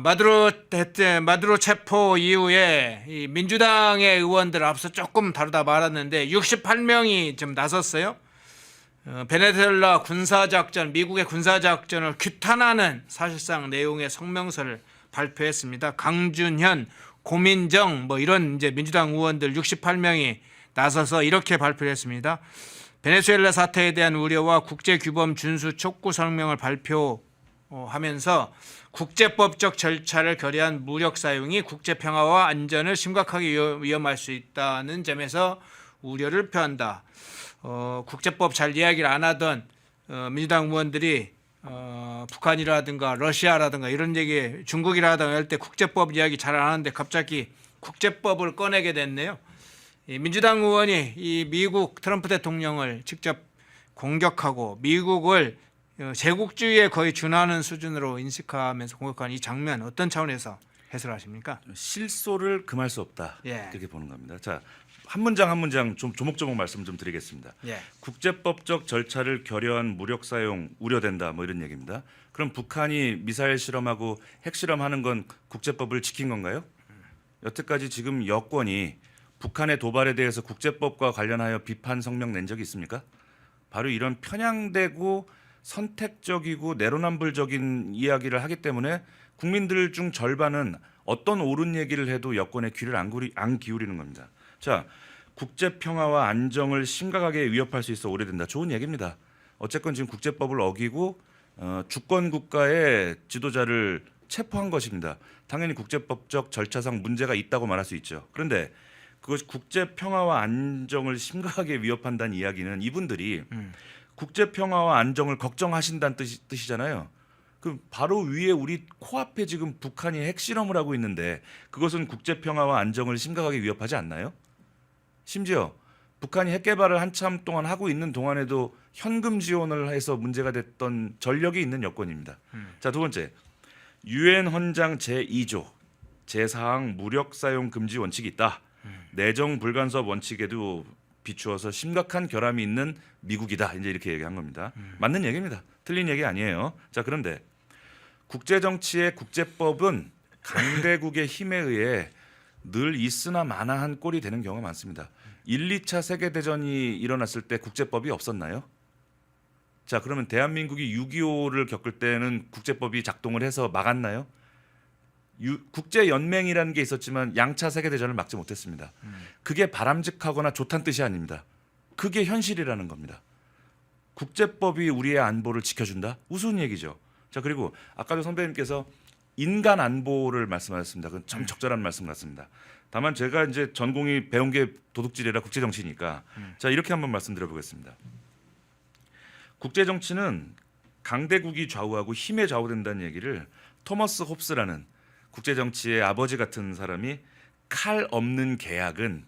마두로 체포 이후에 이 민주당의 의원들 앞서 조금 다루다 말았는데 68명이 좀 나섰어요. 베네수엘라 군사작전, 미국의 군사작전을 규탄하는 사실상 내용의 성명서를 발표했습니다. 강준현, 고민정 뭐 이런 이제 민주당 의원들 68명이 나서서 이렇게 발표를 했습니다. 베네수엘라 사태에 대한 우려와 국제규범 준수 촉구 성명을 발표하면서 국제법적 절차를 결여한 무력 사용이 국제평화와 안전을 심각하게 위험할 수 있다는 점에서 우려를 표한다. 국제법 잘 이야기를 안 하던 민주당 의원들이 북한이라든가 러시아라든가 이런 얘기 중국이라든가 할 때 국제법 이야기 잘 안 하는데 갑자기 국제법을 꺼내게 됐네요. 이 민주당 의원이 이 미국 트럼프 대통령을 직접 공격하고 미국을 제국주의에 거의 준하는 수준으로 인식하면서 공격하는 이 장면 어떤 차원에서 해설하십니까? 실소를 금할 수 없다. 예. 그렇게 보는 겁니다. 자, 한 문장 한 문장 좀 조목조목 말씀 좀 드리겠습니다. 예. 국제법적 절차를 결여한 무력 사용 우려된다 뭐 이런 얘기입니다. 그럼 북한이 미사일 실험하고 핵 실험하는 건 국제법을 지킨 건가요? 여태까지 지금 여권이 북한의 도발에 대해서 국제법과 관련하여 비판 성명 낸 적이 있습니까? 바로 이런 편향되고 선택적이고 내로남불적인 이야기를 하기 때문에 국민들 중 절반은 어떤 옳은 얘기를 해도 여권의 귀를 안 기울이는 겁니다. 자, 국제 평화와 안정을 심각하게 위협할 수 있어 오래된다. 좋은 얘기입니다. 어쨌건 지금 국제법을 어기고 주권 국가의 지도자를 체포한 것입니다. 당연히 국제법적 절차상 문제가 있다고 말할 수 있죠. 그런데 그것이 국제 평화와 안정을 심각하게 위협한다는 이야기는 이분들이 국제 평화와 안정을 걱정하신다는 뜻이잖아요. 그 바로 위에 우리 코앞에 지금 북한이 핵실험을 하고 있는데 그것은 국제 평화와 안정을 심각하게 위협하지 않나요? 심지어 북한이 핵 개발을 한참 동안 하고 있는 동안에도 현금 지원을 해서 문제가 됐던 전력이 있는 여건입니다. 자, 두 번째. 유엔 헌장 제2조 제4항 무력 사용 금지 원칙이 있다. 내정 불간섭 원칙에도 비추어서 심각한 결함이 있는 미국이다. 이제 이렇게 얘기한 겁니다. 맞는 얘기입니다. 틀린 얘기 아니에요. 자, 그런데 국제 정치의 국제법은 강대국의 힘에 의해 늘 있으나 마나한 꼴이 되는 경우가 많습니다. 1, 2차 세계 대전이 일어났을 때 국제법이 없었나요? 자, 그러면 대한민국이 6.25를 겪을 때는 국제법이 작동을 해서 막았나요? 국제 연맹이라는 게 있었지만 양차 세계 대전을 막지 못했습니다. 그게 바람직하거나 좋다는 뜻이 아닙니다. 그게 현실이라는 겁니다. 국제법이 우리의 안보를 지켜준다? 우스운 얘기죠. 자, 그리고 아까도 선배님께서 인간 안보를 말씀하셨습니다. 그건 참 적절한 말씀 같습니다. 다만 제가 이제 전공이 배운 게 도둑질이라 국제 정치니까 자, 이렇게 한번 말씀드려 보겠습니다. 국제 정치는 강대국이 좌우하고 힘에 좌우된다는 얘기를 토머스 홉스라는 국제 정치의 아버지 같은 사람이 칼 없는 계약은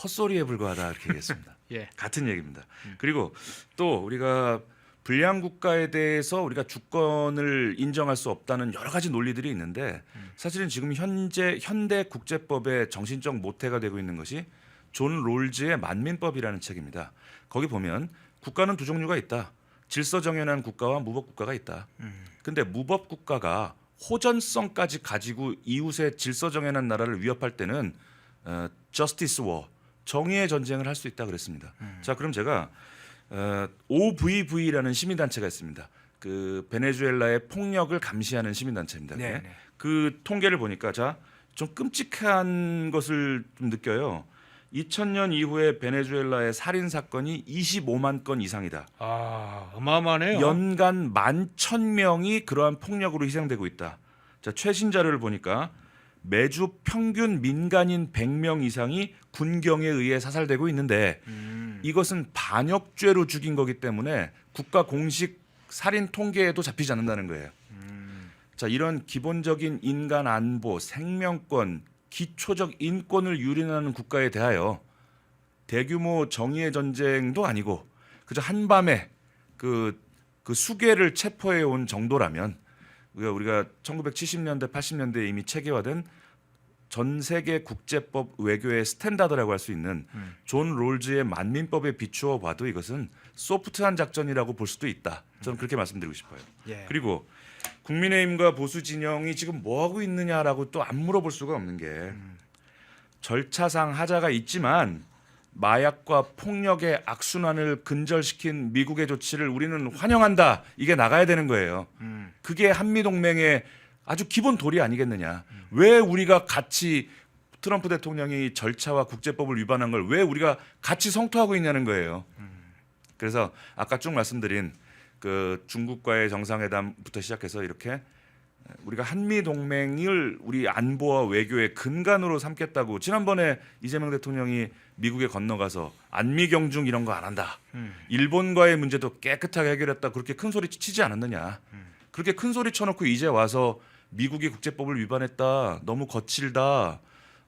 헛소리에 불과하다 이렇게 얘기했습니다. 예. 같은 얘기입니다. 그리고 또 우리가 불량 국가에 대해서 우리가 주권을 인정할 수 없다는 여러 가지 논리들이 있는데 사실은 지금 현대 국제법의 정신적 모태가 되고 있는 것이 존 롤즈의 만민법이라는 책입니다. 거기 보면 국가는 두 종류가 있다. 질서 정연한 국가와 무법 국가가 있다. 근데 무법 국가가 호전성까지 가지고 이웃의 질서 정연한 나라를 위협할 때는 justice war, 정의의 전쟁을 할 수 있다 그랬습니다. 자, 그럼 제가 OVV라는 시민단체가 있습니다. 그 베네수엘라의 폭력을 감시하는 시민단체입니다. 네, 네. 그 통계를 보니까 자, 좀 끔찍한 것을 좀 느껴요. 2000년 이후에 베네수엘라의 살인 사건이 25만 건 이상이다. 아, 어마어마하네요. 연간 11,000명이 그러한 폭력으로 희생되고 있다. 자, 최신 자료를 보니까 매주 평균 민간인 100명 이상이 군경에 의해 사살되고 있는데 이것은 반역죄로 죽인 거기 때문에 국가 공식 살인 통계에도 잡히지 않는다는 거예요. 자, 이런 기본적인 인간 안보, 생명권, 기초적 인권을 유린하는 국가에 대하여 대규모 정의의 전쟁도 아니고 그저 한밤에 그 수괴를 체포해 온 정도라면 우리가 1970년대, 80년대에 이미 체계화된 전 세계 국제법 외교의 스탠다드라고 할 수 있는 존 롤즈의 만민법에 비추어 봐도 이것은 소프트한 작전이라고 볼 수도 있다. 저는 그렇게 말씀드리고 싶어요. 예. 그리고 국민의힘과 보수 진영이 지금 뭐 하고 있느냐라고 또 안 물어볼 수가 없는 게 절차상 하자가 있지만 마약과 폭력의 악순환을 근절시킨 미국의 조치를 우리는 환영한다. 이게 나가야 되는 거예요. 그게 한미 동맹의 아주 기본 도리 아니겠느냐. 왜 우리가 같이 트럼프 대통령이 절차와 국제법을 위반한 걸 왜 우리가 같이 성토하고 있냐는 거예요. 그래서 아까 쭉 말씀드린 그 중국과의 정상회담부터 시작해서 이렇게 우리가 한미 동맹을 우리 안보와 외교의 근간으로 삼겠다고 지난번에 이재명 대통령이 미국에 건너가서 안미 경중 이런 거 안 한다. 일본과의 문제도 깨끗하게 해결했다. 그렇게 큰 소리 치지 않았느냐. 그렇게 큰 소리 쳐놓고 이제 와서 미국이 국제법을 위반했다. 너무 거칠다.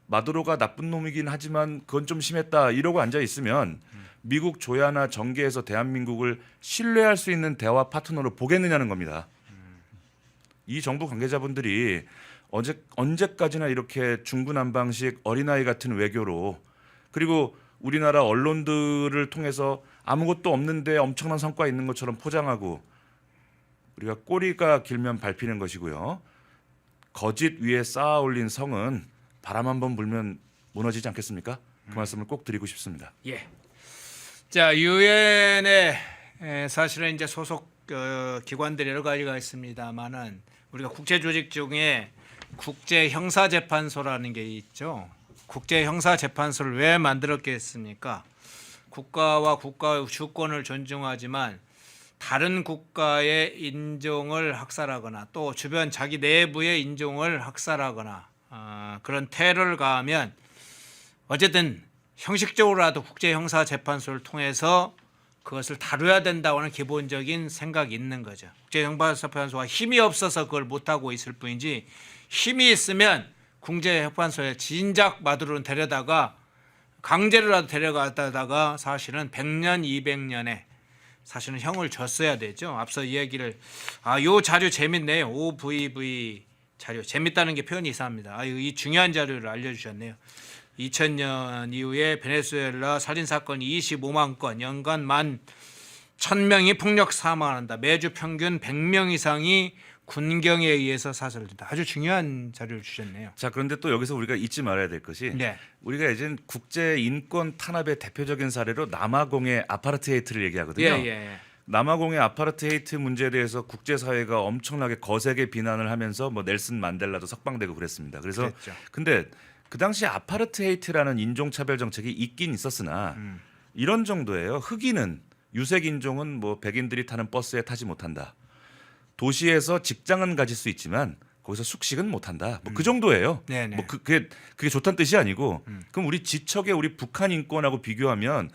마두로가 나쁜 놈이긴 하지만 그건 좀 심했다. 이러고 앉아 있으면 미국 조야나 정계에서 대한민국을 신뢰할 수 있는 대화 파트너로 보겠느냐는 겁니다. 이 정부 관계자분들이 언제까지나 이렇게 중구난방식 어린아이 같은 외교로 그리고 우리나라 언론들을 통해서 아무것도 없는데 엄청난 성과 있는 것처럼 포장하고 우리가 꼬리가 길면 밟히는 것이고요. 거짓 위에 쌓아 올린 성은 바람 한번 불면 무너지지 않겠습니까? 그 말씀을 꼭 드리고 싶습니다. 예. 자, 유엔에 사실은 이제 소속 기관들이 여러 가지가 있습니다만은 우리가 국제 조직 중에 국제 형사 재판소라는 게 있죠. 국제 형사 재판소를 왜 만들었겠습니까? 국가와 국가의 주권을 존중하지만 다른 국가의 인종을 학살하거나 또 주변 자기 내부의 인종을 학살하거나 그런 테러를 가하면 어쨌든 형식적으로라도 국제형사재판소를 통해서 그것을 다뤄야 된다고 하는 기본적인 생각이 있는 거죠. 국제형사재판소가 힘이 없어서 그걸 못하고 있을 뿐이지 힘이 있으면 국제재판소에 진작 마두로는 데려다가 강제로라도 데려가다가 사실은 100년, 200년에 사실은 형을 줬어야 되죠. 앞서 이야기를 요 자료 재밌네요. OVV 자료 재밌다는 게 표현이 이상합니다. 이 중요한 자료를 알려주셨네요. 2000년 이후에 베네수엘라 살인 사건이 25만 건, 연간 11,000명이 폭력 사망한다. 매주 평균 100명 이상이 군경에 의해서 사살된다. 아주 중요한 자료를 주셨네요. 자, 그런데 또 여기서 우리가 잊지 말아야 될 것이 네. 우리가 이제 국제 인권 탄압의 대표적인 사례로 남아공의 아파르트헤이트를 얘기하거든요. 예. 남아공의 아파르트헤이트 문제에 대해서 국제사회가 엄청나게 거세게 비난을 하면서 뭐 넬슨 만델라도 석방되고 그랬습니다. 그래서 그랬죠. 근데 그 당시 아파르트헤이트라는 인종차별 정책이 있긴 있었으나 이런 정도예요. 흑인은 유색 인종은 뭐 백인들이 타는 버스에 타지 못한다. 도시에서 직장은 가질 수 있지만 거기서 숙식은 못한다. 뭐 그 정도예요. 네네. 뭐 그게 좋다는 뜻이 아니고 그럼 우리 지척의 우리 북한 인권하고 비교하면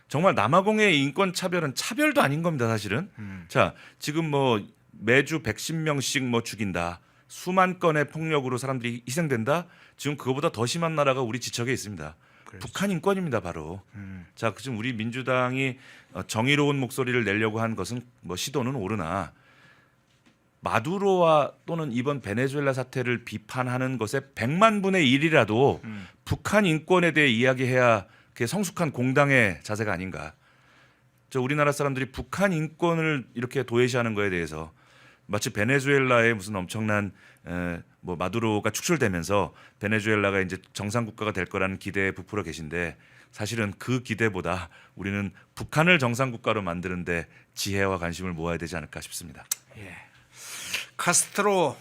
정말 남아공의 인권 차별은 차별도 아닌 겁니다. 사실은. 자, 지금 뭐 매주 110명씩 뭐 죽인다. 수만 건의 폭력으로 사람들이 희생된다. 지금 그거보다 더 심한 나라가 우리 지척에 있습니다. 그렇죠. 북한 인권입니다, 바로. 자, 지금 우리 민주당이 정의로운 목소리를 내려고 한 것은 뭐 시도는 옳으나 마두로와 또는 이번 베네수엘라 사태를 비판하는 것의 100만 분의 1이라도 북한 인권에 대해 이야기해야 그게 성숙한 공당의 자세가 아닌가. 저 우리나라 사람들이 북한 인권을 이렇게 도외시하는 거에 대해서 마치 베네수엘라의 무슨 엄청난 뭐 마두로가 축출되면서 베네수엘라가 이제 정상 국가가 될 거라는 기대에 부풀어 계신데 사실은 그 기대보다 우리는 북한을 정상 국가로 만드는데 지혜와 관심을 모아야 되지 않을까 싶습니다. 예. 카스트로,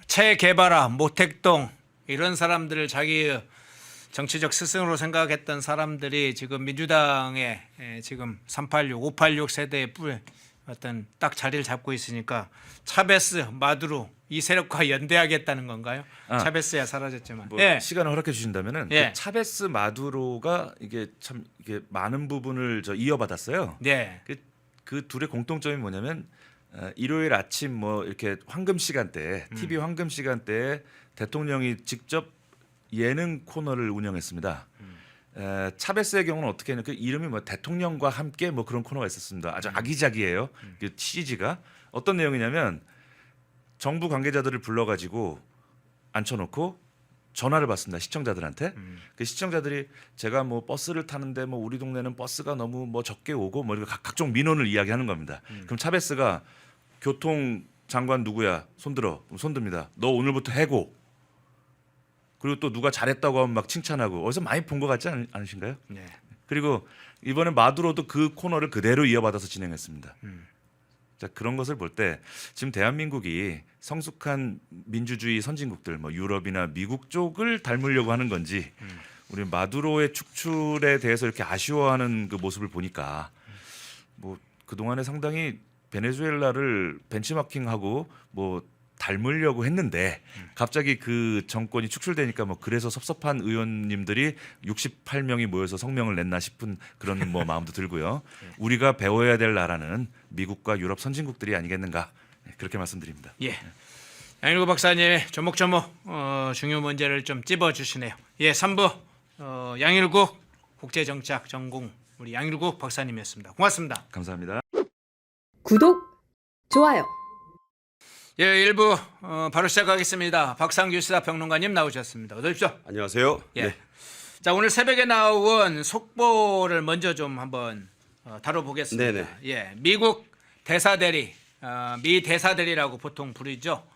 체 게바라, 모택동 이런 사람들을 자기 정치적 스승으로 생각했던 사람들이 지금 민주당의 지금 386, 586 세대의 어떤 딱 자리를 잡고 있으니까 차베스, 마두로 이 세력과 연대하겠다는 건가요? 차베스야 사라졌지만. 뭐 예. 시간을 허락해 주신다면은 예. 그 차베스 마두로가 이게 참 이게 많은 부분을 이어받았어요. 네. 그 둘의 공통점이 뭐냐면 일요일 아침 뭐 이렇게 황금 시간대, TV 황금 시간대에 대통령이 직접 예능 코너를 운영했습니다. 차베스의 경우는 어떻게 했냐면 그 이름이 뭐 대통령과 함께 뭐 그런 코너가 있었습니다. 아주 아기자기해요. 그 CG가 어떤 내용이냐면 정부 관계자들을 불러가지고 앉혀놓고 전화를 받습니다. 시청자들한테. 그 시청자들이 제가 뭐 버스를 타는데 뭐 우리 동네는 버스가 너무 뭐 적게 오고 뭐 이렇게 각종 민원을 이야기하는 겁니다. 그럼 차베스가 교통 장관 누구야? 손들어. 손듭니다. 너 오늘부터 해고. 그리고 또 누가 잘했다고 하면 막 칭찬하고 어디서 많이 본 것 같지 않으신가요? 네. 그리고 이번에 마두로도 그 코너를 그대로 이어받아서 진행했습니다. 자, 그런 것을 볼 때 지금 대한민국이 성숙한 민주주의 선진국들 뭐 유럽이나 미국 쪽을 닮으려고 하는 건지 우리 마두로의 축출에 대해서 이렇게 아쉬워하는 그 모습을 보니까 뭐 그동안에 상당히 베네수엘라를 벤치마킹하고 뭐 닮으려고 했는데 갑자기 그 정권이 축출되니까 뭐 그래서 섭섭한 의원님들이 68명이 모여서 성명을 냈나 싶은 그런 뭐 마음도 들고요. 우리가 배워야 될 나라는 미국과 유럽 선진국들이 아니겠는가 그렇게 말씀드립니다. 예. 양일국 박사님 조목조목 중요 문제를 좀 찝어주시네요. 예, 3부 양일국 국제정치학 전공 우리 양일국 박사님이었습니다. 고맙습니다. 감사합니다. 구독, 좋아요. 예, 1부 바로 시작하겠습니다. 박상규 시사평론가님 나오셨습니다. 어서 오십시오. 안녕하세요. 예. 네. 자, 오늘 새벽에 나온 속보를 먼저 좀 한번 다뤄보겠습니다. 네네. 예, 미국 대사대리, 미 대사대리라고 보통 부르죠.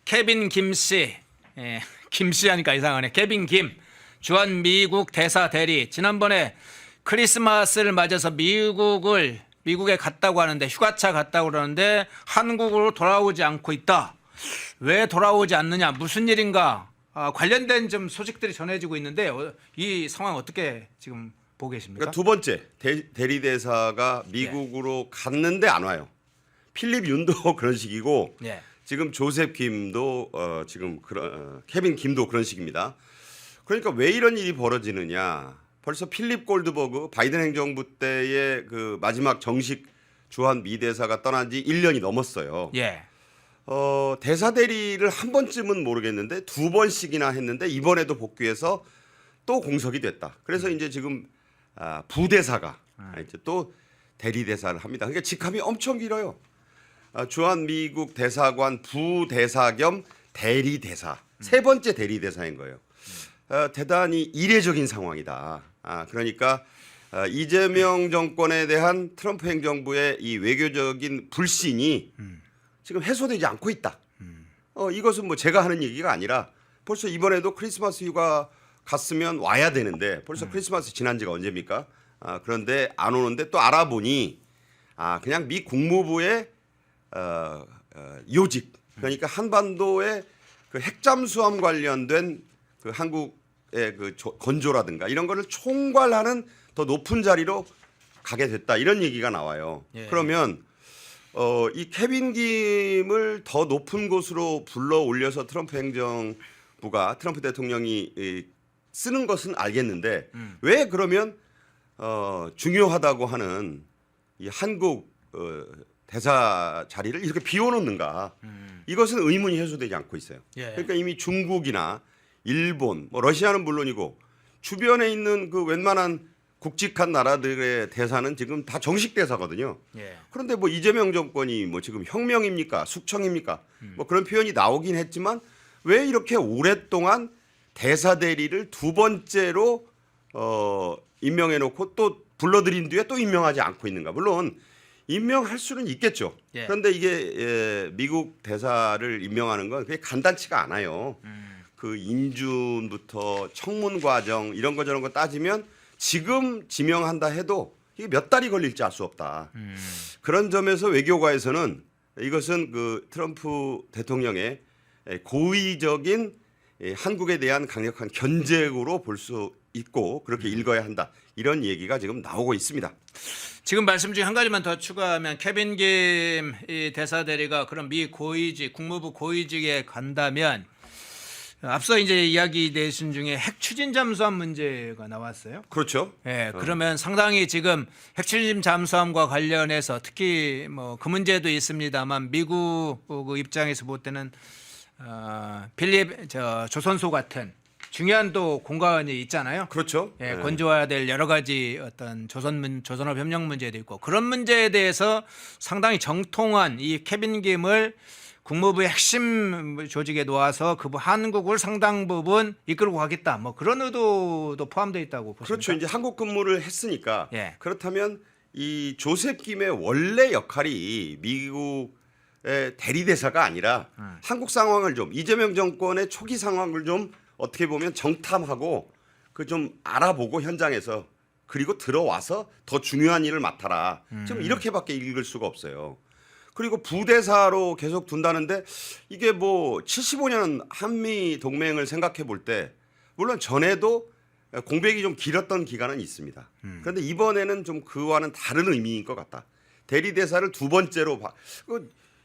케빈 김씨, 예, 김씨 하니까 이상하네. 케빈 김, 주한 미국 대사대리. 지난번에 크리스마스를 맞아서 미국에 갔다고 하는데 휴가차 갔다고 그러는데 한국으로 돌아오지 않고 있다. 왜 돌아오지 않느냐? 무슨 일인가? 관련된 좀 소식들이 전해지고 있는데 이 상황 어떻게 지금 보고 계십니까? 그러니까 두 번째 대리 대사가 미국으로 갔는데 안 와요. 필립 윤도 그런 식이고 예. 지금 조셉 김도 지금 케빈 김도 그런 식입니다. 그러니까 왜 이런 일이 벌어지느냐? 벌써 필립 골드버그 바이든 행정부 때의 그 마지막 정식 주한 미 대사가 떠난 지 1년이 넘었어요. 예. 대사 대리를 한 번쯤은 모르겠는데 두 번씩이나 했는데 이번에도 복귀해서 또 공석이 됐다. 그래서 이제 지금 부대사가 이제 또 대리 대사를 합니다. 그러니까 직함이 엄청 길어요. 주한 미국 대사관 부대사 겸 대리 대사 세 번째 대리 대사인 거예요. 대단히 이례적인 상황이다. 그러니까 이재명 정권에 대한 트럼프 행정부의 이 외교적인 불신이 지금 해소되지 않고 있다. 이것은 뭐 제가 하는 얘기가 아니라 벌써 이번에도 크리스마스 휴가 갔으면 와야 되는데 벌써 크리스마스 지난 지가 언제입니까? 그런데 안 오는데 또 알아보니 그냥 미 국무부의 요직 그러니까 한반도의 그 핵잠수함 관련된 그 한국의 그 건조라든가 이런 거를 총괄하는 더 높은 자리로 가게 됐다 이런 얘기가 나와요. 예. 그러면 이 케빈 김을 더 높은 곳으로 불러 올려서 트럼프 행정부가 트럼프 대통령이 쓰는 것은 알겠는데 왜 그러면 중요하다고 하는 이 한국 대사 자리를 이렇게 비워놓는가? 이것은 의문이 해소되지 않고 있어요. 예. 그러니까 이미 중국이나 일본, 뭐 러시아는 물론이고 주변에 있는 그 웬만한 굵직한 나라들의 대사는 지금 다 정식 대사거든요. 예. 그런데 뭐 이재명 정권이 뭐 지금 혁명입니까? 숙청입니까? 뭐 그런 표현이 나오긴 했지만 왜 이렇게 오랫동안 대사 대리를 두 번째로 임명해 놓고 또 불러들인 뒤에 또 임명하지 않고 있는가? 물론 임명할 수는 있겠죠. 예. 그런데 이게 미국 대사를 임명하는 건 그게 간단치가 않아요. 그 인준부터 청문 과정 이런 거 저런 거 따지면 지금 지명한다 해도 이게 몇 달이 걸릴지 알 수 없다. 그런 점에서 외교가에서는 이것은 그 트럼프 대통령의 고의적인 한국에 대한 강력한 견제로 볼 수 있고 그렇게 읽어야 한다. 이런 얘기가 지금 나오고 있습니다. 지금 말씀 중에 한 가지만 더 추가하면 케빈 김 이 대사 대리가 그런 미 고위직 국무부 고위직에 간다면 앞서 이제 이야기 내신 중에 핵 추진 잠수함 문제가 나왔어요. 그렇죠. 예, 그러면 상당히 지금 핵 추진 잠수함과 관련해서 특히 뭐 그 문제도 있습니다만 미국 그 입장에서 볼 때는 조선소 같은 중요한 또 공간이 있잖아요. 그렇죠. 예, 건조해야 될 여러 가지 어떤 조선업 협력 문제도 있고 그런 문제에 대해서 상당히 정통한 이 케빈 김을 국무부의 핵심 조직에 놓아서 그 한국을 상당 부분 이끌고 가겠다. 뭐 그런 의도도 포함되어 있다고 보십니까? 그렇죠. 이제 한국 근무를 했으니까 예. 그렇다면 이 조셉 김의 원래 역할이 미국의 대리 대사가 아니라 한국 상황을 좀 이재명 정권의 초기 상황을 좀 어떻게 보면 정탐하고 그 좀 알아보고 현장에서 그리고 들어와서 더 중요한 일을 맡아라. 지금 이렇게밖에 읽을 수가 없어요. 그리고 부대사로 계속 둔다는데 이게 뭐 75년 한미 동맹을 생각해 볼 때 물론 전에도 공백이 좀 길었던 기간은 있습니다. 그런데 이번에는 좀 그와는 다른 의미인 것 같다. 대리 대사를 두 번째로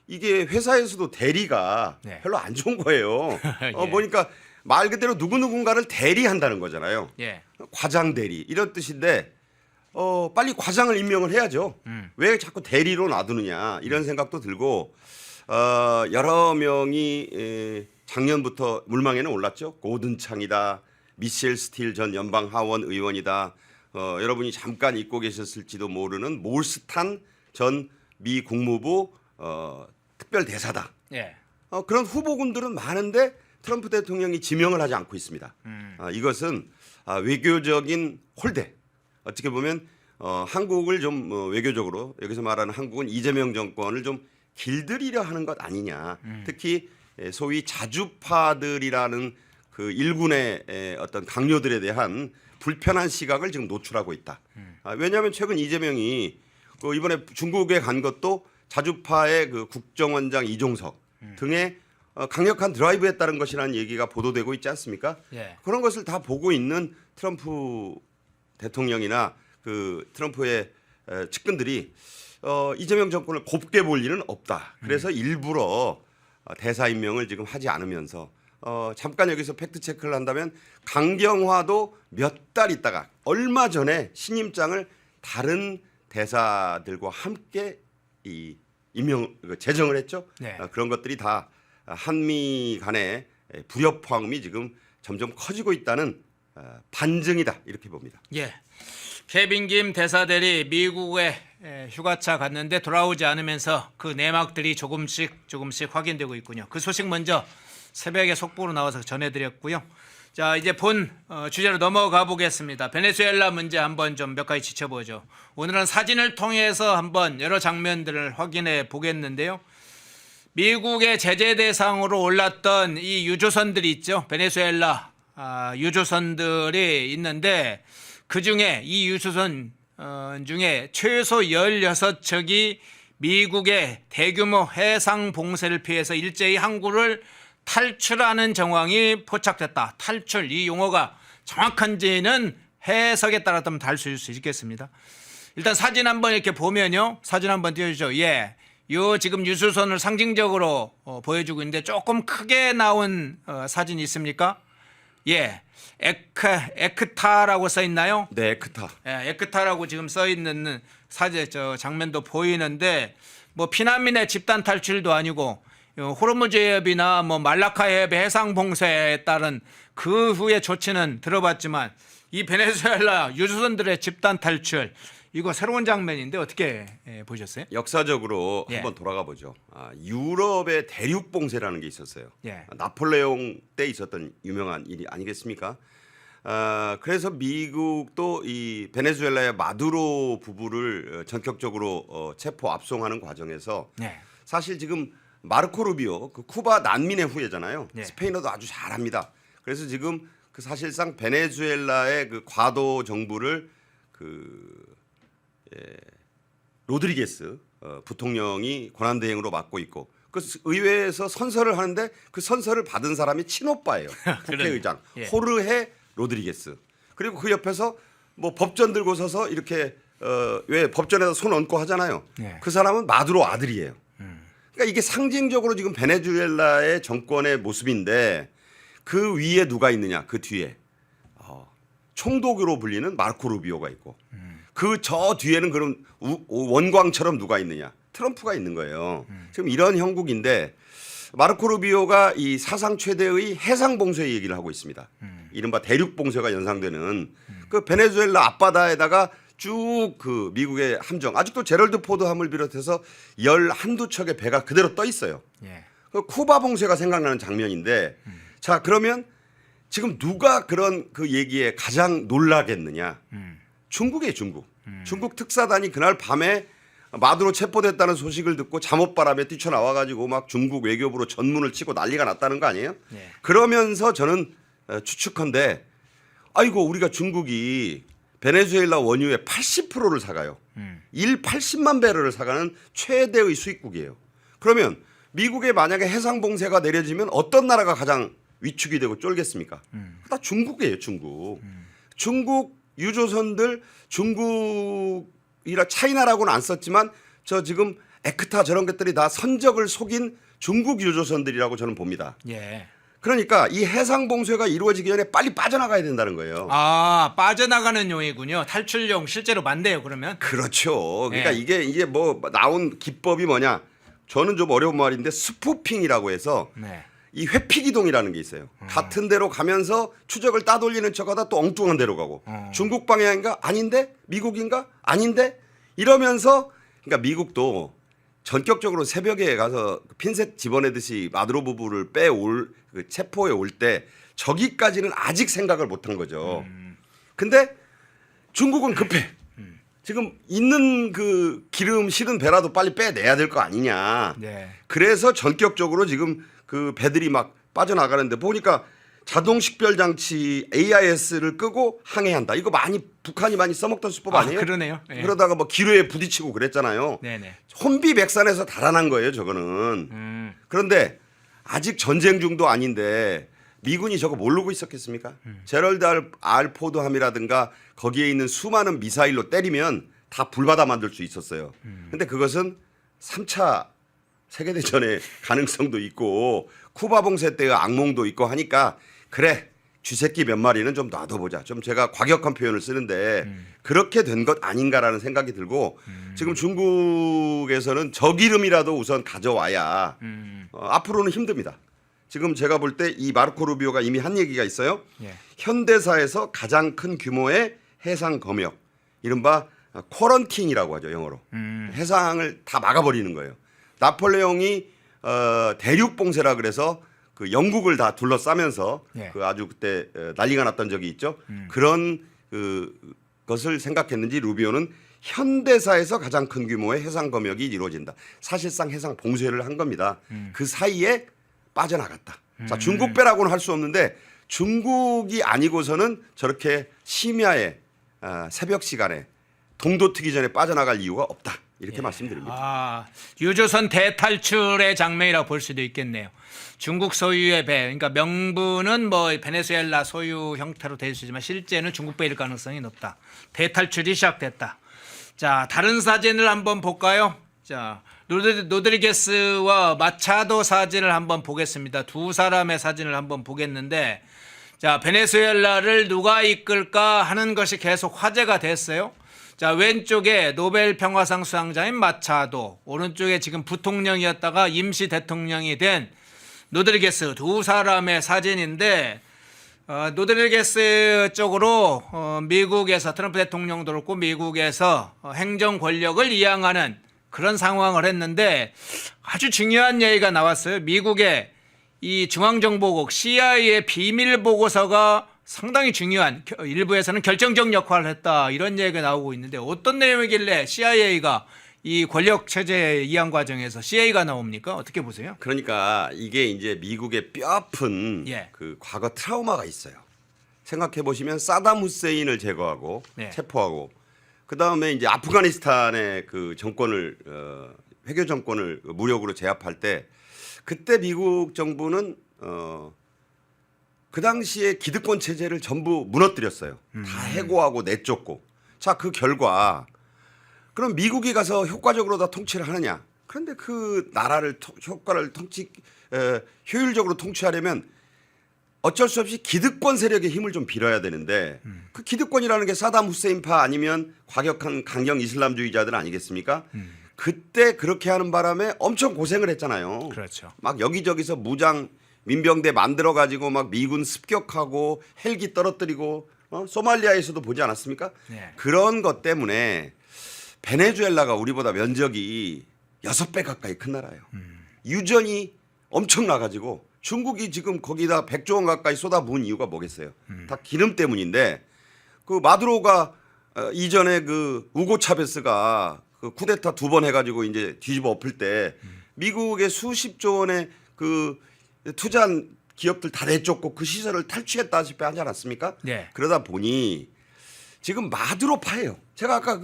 이게 회사에서도 대리가 네. 별로 안 좋은 거예요. 예. 보니까 말 그대로 누구누군가를 대리한다는 거잖아요. 예. 과장 대리 이런 뜻인데 빨리 과장을 임명을 해야죠. 왜 자꾸 대리로 놔두느냐 이런 생각도 들고 여러 명이 작년부터 물망에는 올랐죠. 고든창이다. 미셸 스틸 전 연방 하원 의원이다. 여러분이 잠깐 잊고 계셨을지도 모르는 몰스탄 전 미 국무부 특별 대사다. 예. 그런 후보군들은 많은데 트럼프 대통령이 지명을 하지 않고 있습니다. 이것은 외교적인 홀대. 어떻게 보면 한국을 좀 외교적으로 여기서 말하는 한국은 이재명 정권을 좀 길들이려 하는 것 아니냐. 특히 소위 자주파들이라는 그 일군의 어떤 강요들에 대한 불편한 시각을 지금 노출하고 있다. 왜냐하면 최근 이재명이 그 이번에 중국에 간 것도 자주파의 그 국정원장 이종석 등의 강력한 드라이브에 따른 것이라는 얘기가 보도되고 있지 않습니까? 예. 그런 것을 다 보고 있는 트럼프 대통령이나 그 트럼프의 측근들이 이재명 정권을 곱게 볼 일은 없다. 그래서 일부러 대사 임명을 지금 하지 않으면서 잠깐 여기서 팩트 체크를 한다면 강경화도 몇 달 있다가 얼마 전에 신임장을 다른 대사들과 함께 이 임명 제정을 했죠. 네. 그런 것들이 다 한미 간의 불협화음이 지금 점점 커지고 있다는 반증이다 이렇게 봅니다. 예. 케빈 김 대사들이 미국에 휴가차 갔는데 돌아오지 않으면서 그 내막들이 조금씩 확인되고 있군요. 그 소식 먼저 새벽에 속보로 나와서 전해드렸고요. 자, 이제 본 주제로 넘어가 보겠습니다. 베네수엘라 문제 한번 좀 몇 가지 지켜보죠. 오늘은 사진을 통해서 한번 여러 장면들을 확인해 보겠는데요. 미국의 제재 대상으로 올랐던 이 유조선들이 있죠. 베네수엘라 유조선들이 있는데 그중에 이 유조선 중에 최소 16척이 미국의 대규모 해상 봉쇄를 피해서 일제히 항구를 탈출하는 정황이 포착됐다. 탈출, 이 용어가 정확한지는 해석에 따라 좀 다를 수 있겠습니다. 일단 사진 한번 이렇게 보면요. 사진 한번 띄워주죠. 예. 요 지금 유조선을 상징적으로 보여주고 있는데 조금 크게 나온 사진이 있습니까? 예. 에크타라고 써 있나요? 네, 에크타. 예, 에크타라고 지금 써 있는 사진 장면도 보이는데 뭐 피난민의 집단 탈출도 아니고 호르무즈 해협이나 뭐 말라카 해협의 해상 봉쇄에 따른 그 후의 조치는 들어봤지만 이 베네수엘라 유조선들의 집단 탈출 이거 새로운 장면인데 어떻게 보셨어요? 역사적으로 예. 한번 돌아가 보죠. 유럽의 대륙 봉쇄라는 게 있었어요. 예. 나폴레옹 때 있었던 유명한 일이 아니겠습니까? 그래서 미국도 이 베네수엘라의 마두로 부부를 전격적으로 체포 압송하는 과정에서 네. 사실 지금 마르코 루비오 그 쿠바 난민의 후예잖아요. 네. 스페인어도 아주 잘합니다. 그래서 지금 그 사실상 베네수엘라의 그 과도 정부를 로드리게스 부통령이 권한대행으로 맡고 있고 그 의회에서 선서를 하는데 그 선서를 받은 사람이 친오빠예요. 국회의장 예. 호르헤 로드리게스. 그리고 그 옆에서 뭐 법전 들고 서서 이렇게 왜 법전에서 손 얹고 하잖아요. 예. 그 사람은 마두로 아들이에요. 그러니까 이게 상징적으로 지금 베네수엘라의 정권의 모습인데 그 위에 누가 있느냐? 그 뒤에 총독으로 불리는 마르코 루비오가 있고 그 저 뒤에는 그런 원광처럼 누가 있느냐? 트럼프가 있는 거예요. 지금 이런 형국인데 마르코 루비오가 이 사상 최대의 해상 봉쇄 얘기를 하고 있습니다. 이른바 대륙 봉쇄가 연상되는 그 베네수엘라 앞바다에다가 쭉 그 미국의 함정 아직도 제럴드 포드함을 비롯해서 11~2척의 배가 그대로 떠 있어요. 예. 그 쿠바 봉쇄가 생각나는 장면인데 자 그러면 지금 누가 그런 그 얘기에 가장 놀라겠느냐? 중국이에요, 중국. 중국 특사단이 그날 밤에 마두로 체포됐다는 소식을 듣고 잠옷바람에 뛰쳐나와 가지고 막 중국 외교부로 전문을 치고 난리가 났다는 거 아니에요? 예. 그러면서 저는 추측컨대 아이고 우리가 중국이 베네수엘라 원유의 80%를 사가요. 80만 배럴을 사가는 최대의 수입국이에요. 그러면 미국에 만약에 해상 봉쇄가 내려지면 어떤 나라가 가장 위축이 되고 쫄겠습니까? 다 중국이에요, 중국. 중국 유조선들 중국이라 차이나라고는 안 썼지만 저 지금 에크타 저런 것들이 다 선적을 속인 중국 유조선들이라고 저는 봅니다. 예. 그러니까 이 해상 봉쇄가 이루어지기 전에 빨리 빠져나가야 된다는 거예요. 빠져나가는 용이군요. 탈출용 실제로 많대요. 그러면. 그렇죠. 그러니까 예. 이게 뭐 나온 기법이 뭐냐? 저는 좀 어려운 말인데 스푸핑이라고 해서 네. 이 회피기동이라는 게 있어요. 같은 데로 가면서 추적을 따돌리는 척하다 또 엉뚱한 데로 가고 중국 방향인가 아닌데 미국인가 아닌데 이러면서 그러니까 미국도 전격적으로 새벽에 가서 핀셋 집어내듯이 마두로 부부를 빼올 그 체포해 올 때 저기까지는 아직 생각을 못한 거죠. 근데 중국은 급해. 지금 있는 그 기름 실은 배라도 빨리 빼내야 될 거 아니냐. 네. 그래서 전격적으로 지금 그 배들이 막 빠져나가는데 보니까 자동 식별 장치 AIS를 끄고 항해한다. 이거 북한이 많이 써먹던 수법 아니에요? 그러네요. 예. 그러다가 뭐 기뢰에 부딪히고 그랬잖아요. 네네. 혼비백산에서 달아난 거예요, 저거는. 그런데 아직 전쟁 중도 아닌데 미군이 저거 모르고 있었겠습니까? 제럴드 R 포드함이라든가 거기에 있는 수많은 미사일로 때리면 다 불바다 만들 수 있었어요. 근데 그것은 3차 세계대전의 가능성도 있고 쿠바 봉쇄 때의 악몽도 있고 하니까 그래 쥐새끼 몇 마리는 좀 놔둬보자. 좀 제가 과격한 표현을 쓰는데 그렇게 된 것 아닌가라는 생각이 들고 지금 중국에서는 저기름이라도 우선 가져와야 앞으로는 힘듭니다. 지금 제가 볼 때 이 마르코 루비오가 이미 한 얘기가 있어요. 예. 현대사에서 가장 큰 규모의 해상 검역, 이른바 쿼런틴이라고 하죠 영어로. 해상을 다 막아버리는 거예요. 나폴레옹이 대륙 봉쇄라 그래서 그 영국을 다 둘러싸면서 예. 그 아주 그때 난리가 났던 적이 있죠. 그런 것을 생각했는지 루비오는 현대사에서 가장 큰 규모의 해상 검역이 이루어진다. 사실상 해상 봉쇄를 한 겁니다. 그 사이에 빠져나갔다. 자, 중국 배라고는 할 수 없는데 중국이 아니고서는 저렇게 심야에 새벽 시간에 동도 트기 전에 빠져나갈 이유가 없다. 이렇게 말씀드립니다. 유조선 대탈출의 장면이라고 볼 수도 있겠네요. 중국 소유의 배, 그러니까 명분은 뭐 베네수엘라 소유 형태로 될 수 있지만 실제는 중국 배일 가능성이 높다. 대탈출이 시작됐다. 자, 다른 사진을 한번 볼까요? 자, 로드리게스와 마차도 사진을 한번 보겠습니다. 두 사람의 사진을 한번 보겠는데, 자, 베네수엘라를 누가 이끌까 하는 것이 계속 화제가 됐어요. 자, 왼쪽에 노벨 평화상 수상자인 마차도, 오른쪽에 지금 부통령이었다가 임시 대통령이 된 로드리게스, 두 사람의 사진인데, 로드리게스 쪽으로 미국에서 트럼프 대통령도 그렇고 미국에서 행정 권력을 이양하는 그런 상황을 했는데 아주 중요한 얘기가 나왔어요. 미국의 이 중앙정보국 CIA의 비밀 보고서가 상당히 중요한, 일부에서는 결정적 역할을 했다, 이런 얘기가 나오고 있는데 어떤 내용이길래 CIA가 이 권력 체제 이양 과정에서 CIA가 나옵니까? 어떻게 보세요? 그러니까 이게 이제 미국의 뼈아픈 예. 그 과거 트라우마가 있어요. 생각해 보시면 사담 후세인을 제거하고 네. 체포하고 그 다음에 이제 아프가니스탄의 그 정권을 회교 정권을 무력으로 제압할 때 그때 미국 정부는 그 당시에 기득권 체제를 전부 무너뜨렸어요. 다 해고하고 내쫓고. 자, 그 결과 그럼 미국이 가서 효과적으로 다 통치를 하느냐? 그런데 그 나라를 효율적으로 통치하려면 어쩔 수 없이 기득권 세력의 힘을 좀 빌어야 되는데 그 기득권이라는 게 사담 후세인파 아니면 과격한 강경 이슬람주의자들 아니겠습니까? 그때 그렇게 하는 바람에 엄청 고생을 했잖아요. 그렇죠. 막 여기저기서 무장 민병대 만들어 가지고 막 미군 습격하고 헬기 떨어뜨리고 소말리아에서도 보지 않았습니까? 네. 그런 것 때문에 베네수엘라가 우리보다 면적이 6배 가까이 큰 나라예요. 유전이 엄청나 가지고 중국이 지금 거기다 100조 원 가까이 쏟아부은 이유가 뭐겠어요? 다 기름 때문인데 그 마두로가 이전에 그 우고 차베스가 그 쿠데타 2번 해가지고 이제 뒤집어 엎을 때 미국의 수십조 원의 그 투자한 기업들 다 내쫓고 그 시설을 탈취했다시피 하지 않았습니까? 네. 그러다 보니 지금 마두로파예요. 제가 아까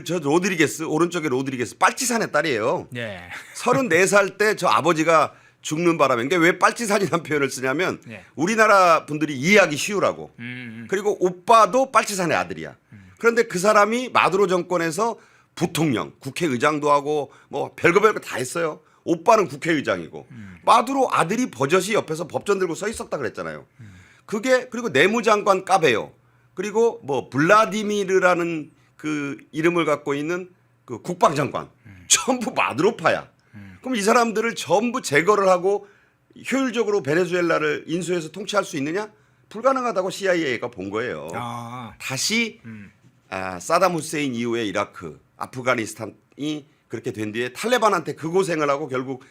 저 로드리게스 오른쪽에 로드리게스 빨치산의 딸이에요. 네. 34살 때 저 아버지가 죽는 바람에 근데 왜 빨치산이라는 표현을 쓰냐면 네. 우리나라 분들이 이해하기 쉬우라고. 그리고 오빠도 빨치산의 아들이야. 그런데 그 사람이 마두로 정권에서 부통령, 국회의장도 하고 뭐 별거 다 했어요. 오빠는 국회의장이고 마두로 아들이 버젓이 옆에서 법전 들고 서 있었다 그랬잖아요. 그게 그리고 내무장관 까베요. 그리고 뭐 블라디미르라는 그 이름을 갖고 있는 그 국방장관 전부 마두로파야. 그럼 이 사람들을 전부 제거를 하고 효율적으로 베네수엘라를 인수해서 통치할 수 있느냐? 불가능하다고 CIA가 본 거예요. 다시 사담 후세인 이후에 이라크, 아프가니스탄이 그렇게 된 뒤에 탈레반한테 그 고생을 하고 결국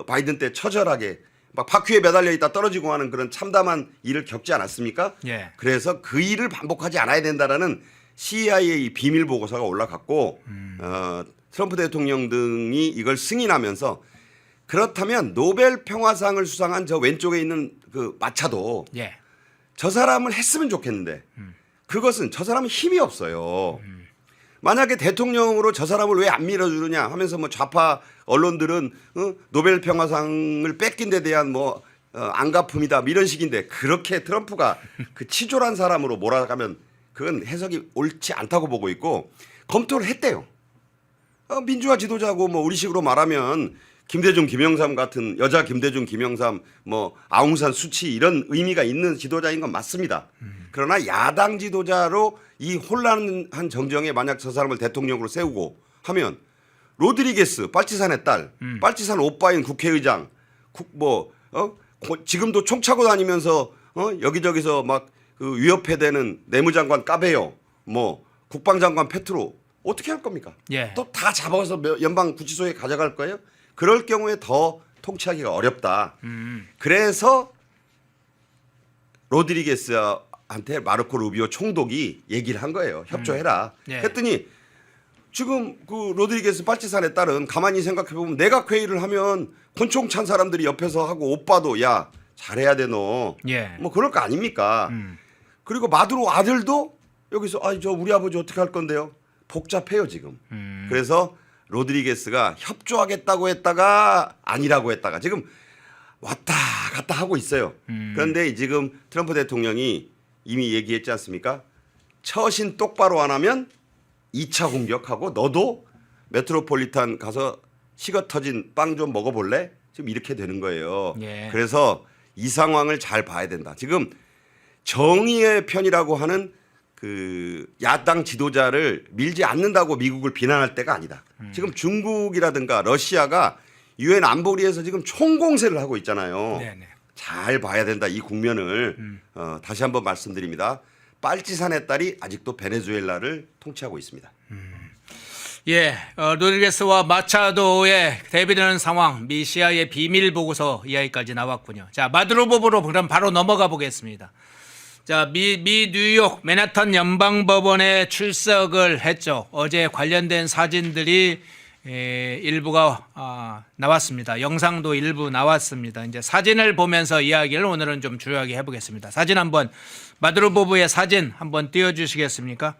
바이든 때 처절하게 막 바퀴에 매달려 있다 떨어지고 하는 그런 참담한 일을 겪지 않았습니까? 예. 그래서 그 일을 반복하지 않아야 된다라는 CIA 비밀 보고서가 올라갔고 트럼프 대통령 등이 이걸 승인하면서 그렇다면 노벨 평화상을 수상한 저 왼쪽에 있는 그 마차도 예. 저 사람을 했으면 좋겠는데 그것은 저 사람은 힘이 없어요. 만약에 대통령으로 저 사람을 왜 안 밀어주느냐 하면서 뭐 좌파 언론들은 노벨 평화상을 뺏긴 데 대한 뭐 안가품이다 뭐 이런 식인데 그렇게 트럼프가 그 치졸한 사람으로 몰아가면 그건 해석이 옳지 않다고 보고 있고 검토를 했대요. 민주화 지도자고 뭐 우리식으로 말하면 김대중, 김영삼 같은 여자 김대중, 김영삼 뭐 아웅산 수치 이런 의미가 있는 지도자인 건 맞습니다. 그러나 야당 지도자로 이 혼란한 정정에 만약 저 사람을 대통령으로 세우고 하면 로드리게스 빨치산의 딸, 빨치산 오빠인 국회의장, 지금도 총 차고 다니면서 여기저기서 막 그 위협해대는 내무장관 까베요, 뭐 국방장관 페트로 어떻게 할 겁니까? 예. 또 다 잡아서 연방 구치소에 가져갈 거예요? 그럴 경우에 더 통치하기가 어렵다. 그래서 로드리게스한테 마르코 루비오 총독이 얘기를 한 거예요. 협조해라. 예. 했더니 지금 그 로드리게스 빨치산의 딸은 가만히 생각해 보면 내각 회의를 하면 권총 찬 사람들이 옆에서 하고 오빠도 야 잘해야 돼 너. 예. 뭐 그럴 거 아닙니까? 그리고 마두로 아들도 여기서 저 우리 아버지 어떻게 할 건데요? 복잡해요 지금. 그래서 로드리게스가 협조하겠다고 했다가 아니라고 했다가 지금 왔다 갔다 하고 있어요. 그런데 지금 트럼프 대통령이 이미 얘기했지 않습니까? 처신 똑바로 안 하면 2차 공격하고 너도 메트로폴리탄 가서 식어 터진 빵 좀 먹어볼래? 지금 이렇게 되는 거예요. 예. 그래서 이 상황을 잘 봐야 된다. 지금 정의의 편이라고 하는 그 야당 지도자를 밀지 않는다고 미국을 비난할 때가 아니다. 지금 중국이라든가 러시아가 유엔 안보리에서 지금 총공세를 하고 있잖아요. 네네. 잘 봐야 된다 이 국면을 다시 한번 말씀드립니다. 빨치산의 딸이 아직도 베네수엘라를 통치하고 있습니다. 예, 로드리게스와 마차도의 대비되는 상황, 미 CIA 비밀 보고서 이야기까지 나왔군요. 자, 마두로법으로 그럼 바로 넘어가 보겠습니다. 자, 미 뉴욕 맨하탄 연방법원에 출석을 했죠. 어제 관련된 사진들이 일부가 나왔습니다. 영상도 일부 나왔습니다. 이제 사진을 보면서 이야기를 오늘은 좀 주요하게 해보겠습니다. 사진 한번 마두로법의 사진 한번 띄워주시겠습니까?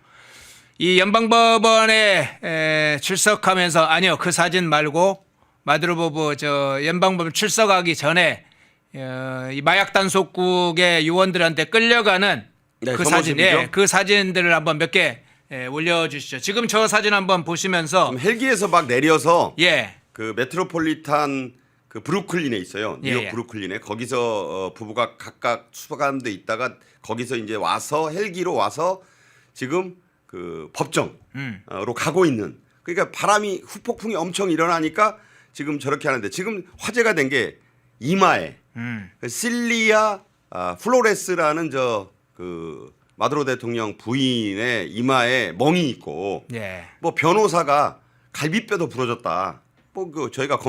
이 연방법원에 출석하면서 아니요 그 사진 말고 마두로보브 저 연방법원 출석하기 전에 이 마약 단속국의 요원들한테 끌려가는 네, 그 저 사진, 모습이죠? 그 사진들을 한번 몇 개 올려주시죠. 지금 저 사진 한번 보시면서 헬기에서 막 내려서 예, 그 메트로폴리탄 그 브루클린에 있어요. 뉴욕 예. 브루클린에 거기서 부부가 각각 수감돼 있다가 거기서 이제 와서 헬기로 와서 지금 그 법정으로 가고 있는. 그러니까 바람이 후폭풍이 엄청 일어나니까 지금 저렇게 하는데 지금 화제가 된 게 이마에 그 실리아 플로레스라는 저 그 마두로 대통령 부인의 이마에 멍이 있고 예, 뭐 변호사가 갈비뼈도 부러졌다. 뭐 그 저희가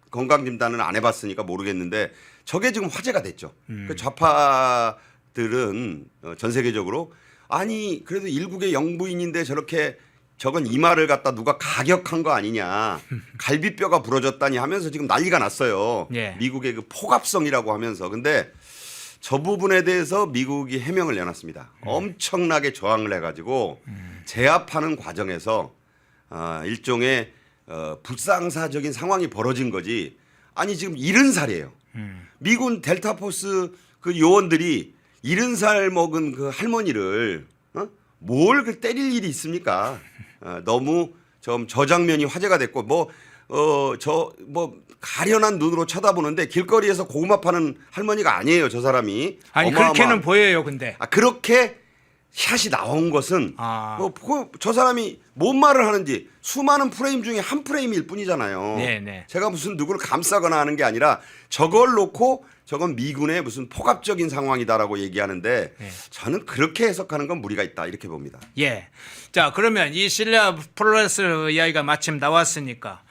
건강 진단은 안 해봤으니까 모르겠는데 저게 지금 화제가 됐죠. 그 좌파들은 전 세계적으로 아니 그래도 일국의 영부인인데 저렇게 저건 이마를 갖다 누가 가격한 거 아니냐. 갈비뼈가 부러졌다니 하면서 지금 난리가 났어요. 예. 미국의 그 포갑성이라고 하면서. 근데 저 부분에 대해서 미국이 해명을 내놨습니다. 엄청나게 저항을 해가지고 제압하는 과정에서 일종의 불상사적인 상황이 벌어진 거지. 아니 지금 70살이에요. 미군 델타포스 그 요원들이 70살 먹은 그 할머니를 뭘 그 때릴 일이 있습니까? 너무 좀 저 장면이 화제가 됐고 뭐 가련한 눈으로 쳐다보는데 길거리에서 고구마 파는 할머니가 아니에요. 저 사람이. 아니 어마어마한. 그렇게는 보여요. 근데 그렇게 샷이 나온 것은 아. 저 사람이 뭔 말을 하는지 수많은 프레임 중에 한 프레임일 뿐이잖아요. 네네. 제가 무슨 누구를 감싸거나 하는 게 아니라 저걸 놓고 저건 미군의 무슨 포갑적인 상황이다라고 얘기하는데 네. 저는 그렇게 해석하는 건 무리가 있다 이렇게 봅니다. 예. 자, 그러면 이 실리아 플로레스 이야기가 마침 나왔으니까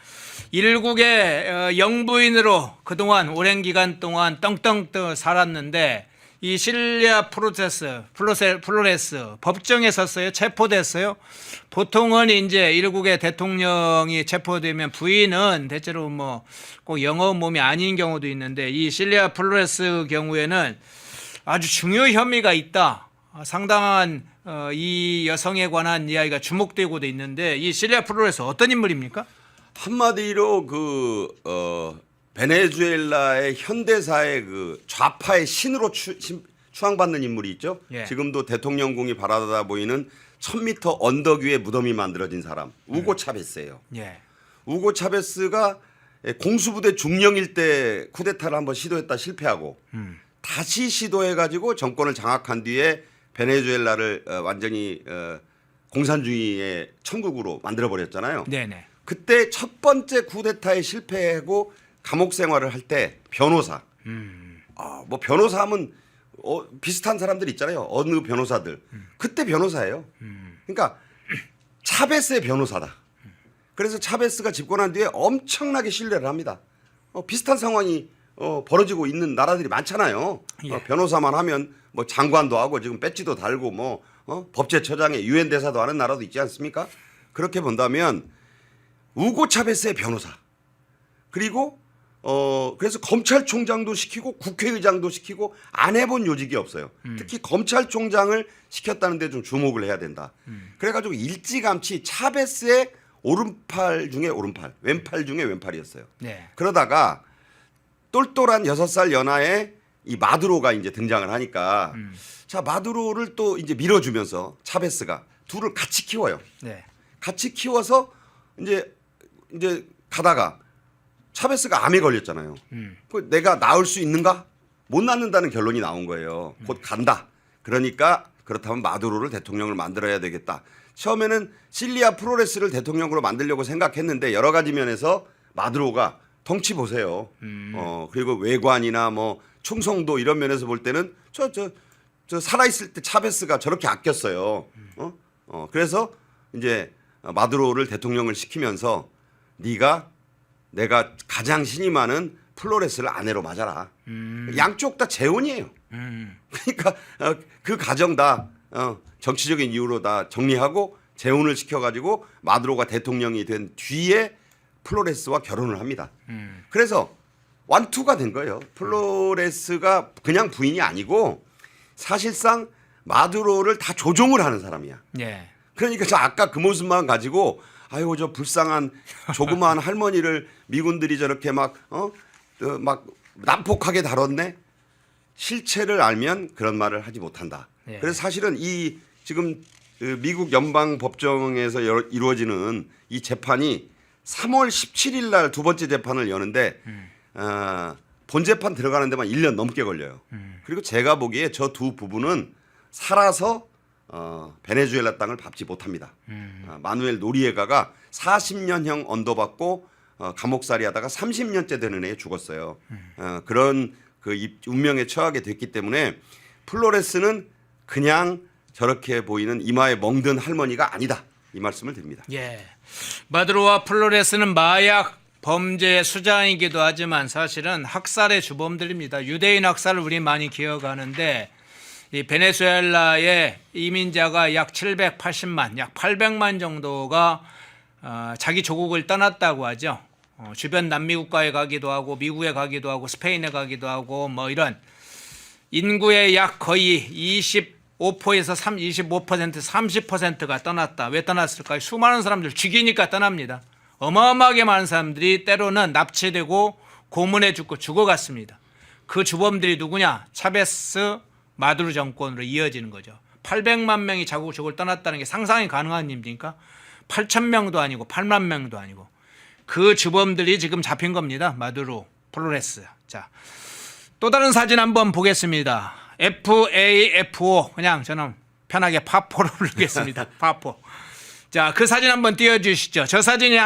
일국의 영부인으로 그동안 오랜 기간 동안 떵떵 살았는데 이 실리아 플로레스 법정에 섰어요? 체포됐어요? 보통은 이제 일국의 대통령이 체포되면 부인은 대체로 뭐 꼭 영어 몸이 아닌 경우도 있는데 이 실리아 플로레스 경우에는 아주 중요 혐의가 있다. 상당한 이 여성에 관한 이야기가 주목되고도 있는데 이 실리아 플로레스 어떤 인물입니까? 한마디로 베네수엘라의 현대사의 그 좌파의 신으로 추앙받는 인물이 있죠. 예. 지금도 대통령궁이 바라다 보이는 1000m 언덕 위에 무덤이 만들어진 사람 우고 차베스예요. 예. 우고 차베스가 공수부대 중령일 때 쿠데타를 한번 시도했다 실패하고 다시 시도해가지고 정권을 장악한 뒤에 베네수엘라를 완전히 공산주의의 천국으로 만들어버렸잖아요. 네네. 그때 첫 번째 쿠데타에 실패하고 감옥 생활을 할 때 변호사, 뭐 변호사 하면 비슷한 사람들 있잖아요. 어느 변호사들. 그때 변호사예요. 그러니까 차베스의 변호사다. 그래서 차베스가 집권한 뒤에 엄청나게 신뢰를 합니다. 비슷한 상황이 벌어지고 있는 나라들이 많잖아요. 예. 변호사만 하면 뭐 장관도 하고 지금 배지도 달고 뭐 법제처장에 유엔 대사도 하는 나라도 있지 않습니까? 그렇게 본다면 우고 차베스의 변호사 그리고 그래서 검찰총장도 시키고 국회의장도 시키고 안 해본 요직이 없어요. 특히 검찰총장을 시켰다는 데 좀 주목을 해야 된다. 그래가지고 일찌감치 차베스의 오른팔 중에 오른팔, 왼팔 중에 왼팔이었어요. 네. 그러다가 똘똘한 6살 연하의 이 마두로가 이제 등장을 하니까 자 마두로를 또 이제 밀어주면서 차베스가 둘을 같이 키워요. 네. 같이 키워서 이제 가다가 차베스가 암에 걸렸잖아요. 그 내가 낳을 수 있는가? 못 낳는다는 결론이 나온 거예요. 곧 간다. 그러니까 그렇다면 마두로를 대통령을 만들어야 되겠다. 처음에는 실리아 플로레스를 대통령으로 만들려고 생각했는데 여러 가지 면에서 마두로가 덩치 보세요. 그리고 외관이나 뭐 충성도 이런 면에서 볼 때는 저 살아있을 때 차베스가 저렇게 아꼈어요. 그래서 이제 마두로를 대통령을 시키면서 네가 내가 가장 신임하는 플로레스를 아내로 맞아라. 양쪽 다 재혼이에요. 그러니까 그 가정 다 정치적인 이유로 다 정리하고 재혼을 시켜가지고 마두로가 대통령이 된 뒤에 플로레스와 결혼을 합니다. 그래서 완투가 된 거예요. 플로레스가 그냥 부인이 아니고 사실상 마두로를 다 조종을 하는 사람이야. 예. 그러니까 저 아까 그 모습만 가지고 아유 저 불쌍한 조그마한 할머니를 미군들이 저렇게 막 난폭하게 다뤘네. 실체를 알면 그런 말을 하지 못한다. 예. 그래서 사실은 이 지금 미국 연방 법정에서 이루어지는 이 재판이 3월 17일 날 두 번째 재판을 여는데 본 재판 들어가는 데만 1년 넘게 걸려요. 그리고 제가 보기에 저 두 부부는 살아서 베네수엘라 땅을 밟지 못합니다. 마누엘 노리에가가 40년형 언도받고 감옥살이 하다가 30년째 되는 해에 죽었어요. 그런 그 운명에 처하게 됐기 때문에 플로레스는 그냥 저렇게 보이는 이마에 멍든 할머니가 아니다. 이 말씀을 드립니다. 예. 마두로와 플로레스는 마약 범죄의 수장이기도 하지만 사실은 학살의 주범들입니다. 유대인 학살을 우리 많이 기억하는데 이 베네수엘라의 이민자가 약 780만, 약 800만 정도가 자기 조국을 떠났다고 하죠. 주변 남미 국가에 가기도 하고 미국에 가기도 하고 스페인에 가기도 하고 뭐 이런 인구의 약 거의 25%에서 25%, 30%가 떠났다. 왜 떠났을까요? 수많은 사람들 죽이니까 떠납니다. 어마어마하게 많은 사람들이 때로는 납치되고 고문해 죽고 죽어갔습니다. 그 주범들이 누구냐? 차베스 마두로 정권으로 이어지는 거죠. 800만 명이 자국을 떠났다는 게 상상이 가능한 일입니까? 8천 명도 아니고 8만 명도 아니고 그 주범들이 지금 잡힌 겁니다. 마두로, 플로레스. 자, 또 다른 사진 한번 보겠습니다. FAFO 그냥 저는 편하게 파포로 부르겠습니다. 파포. 자, 그 사진 한번 띄워주시죠. 저 사진이